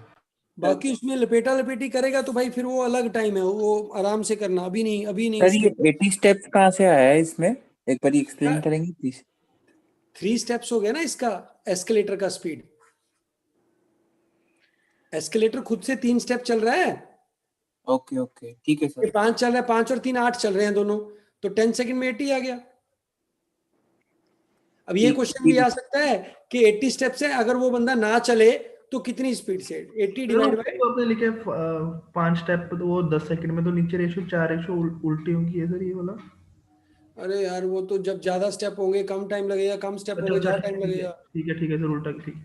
बाकी उसमें लपेटा लपेटी करेगा तो भाई फिर वो अलग टाइम है, वो आराम से करना। अभी नहीं, अभी नहीं। सर ये 80 स्टेप्स कहाँ से आया है इसमें, एक बार एक्सप्लेन करेंगे प्लीज? 3 स्टेप्स हो गया ना इसका, एस्केलेटर का स्पीड। एस्केलेटर खुद से 3 स्टेप चल रहा है। ओके ओके, ठीक है सर। 5 चल रहा है, 5 और 3 8 चल रहे हैं दोनों, तो 10 सेकंड में 80 आ गया। अब ये क्वेश्चन भी आ सकता है कि 80 स्टेप्स है, अगर वो बंदा ना चले तो कितनी स्पीड से 80 डिवाइड बाय तो आपने लिखे 5 स्टेप तो वो 10 सेकंड में, तो नीचे रेशियो 4 रेशियो उल्टी होंगी है सर ये वाला। अरे यार वो तो जब ज्यादा स्टेप होंगे कम टाइम लगेगा, कम स्टेप होंगे ज्यादा टाइम लगेगा। ठीक है सर, उल्टा ठीक है।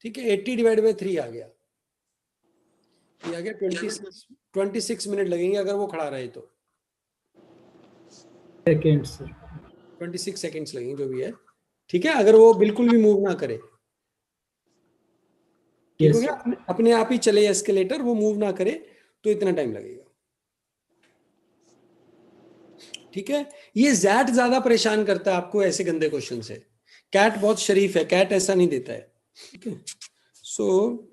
ठीक है 80 डिवाइड बाय 3 आ गया, ये आ गया 26 मिनट लगेंगे अगर वो खड़ा रहे तो। Seconds sir. 26 सेकेंड्स लगेंगे जो भी है। ठीक है, अगर वो बिल्कुल भी मूव ना करे, ठीक हो गया, अपने आप ही चले एस्केलेटर, वो मूव ना करे तो इतना टाइम लगेगा। ठीक है, ये जैट ज्यादा परेशान करता है आपको ऐसे गंदे क्वेश्चन से। कैट बहुत शरीफ है, कैट ऐसा नहीं देता है। ठीक है, सो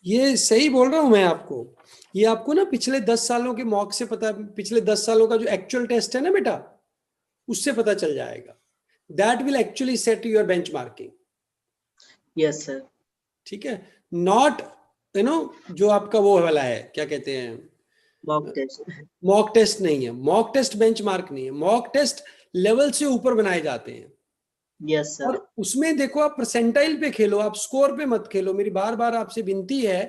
ये सही बोल रहा हूं मैं आपको, ये आपको ना पिछले 10 सालों के मॉक से पता, पिछले 10 सालों का जो एक्चुअल टेस्ट है ना बेटा, उससे पता चल जाएगा। That will actually set your benchmarking. Yes sir. ठीक है, नॉट जो आपका वो वाला है, क्या कहते हैं, मॉक टेस्ट। मॉक टेस्ट नहीं है, मॉक टेस्ट बेंचमार्क नहीं है, मॉक टेस्ट लेवल से ऊपर बनाए जाते हैं। Yes sir. और उसमें देखो आप परसेंटाइल पे खेलो, आप स्कोर पे मत खेलो। मेरी बार बार आपसे विनती है,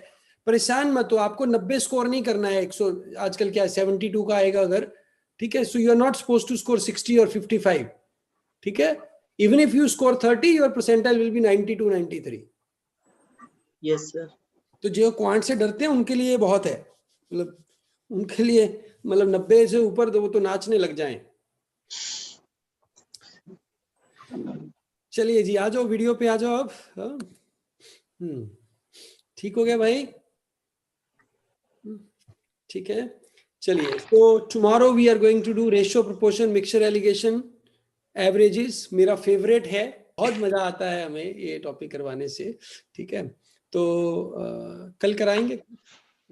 परेशान मत हो। आपको 90 स्कोर नहीं करना है, 100 आजकल क्या 72 का आएगा अगर। ठीक है, so you are not suppose to score 60 और 55। ठीक है, even if you score 30 your percentile will be 92 93। Yes sir. तो जो क्वांट से डरते हैं उनके लिए बहुत है, मतलब उनके लिए, मतलब 90 से ऊपर तो वो तो नाचने लग जाएं। चलिए जी, आ जाओ वीडियो पे, आ जाओ अब। ठीक हो गया भाई? ठीक है, चलिए। तो tomorrow we are going to do ratio, proportion, mixture, alligation, averages. मेरा फेवरेट है, बहुत मजा आता है हमें ये टॉपिक करवाने से। ठीक है, तो कल कराएंगे।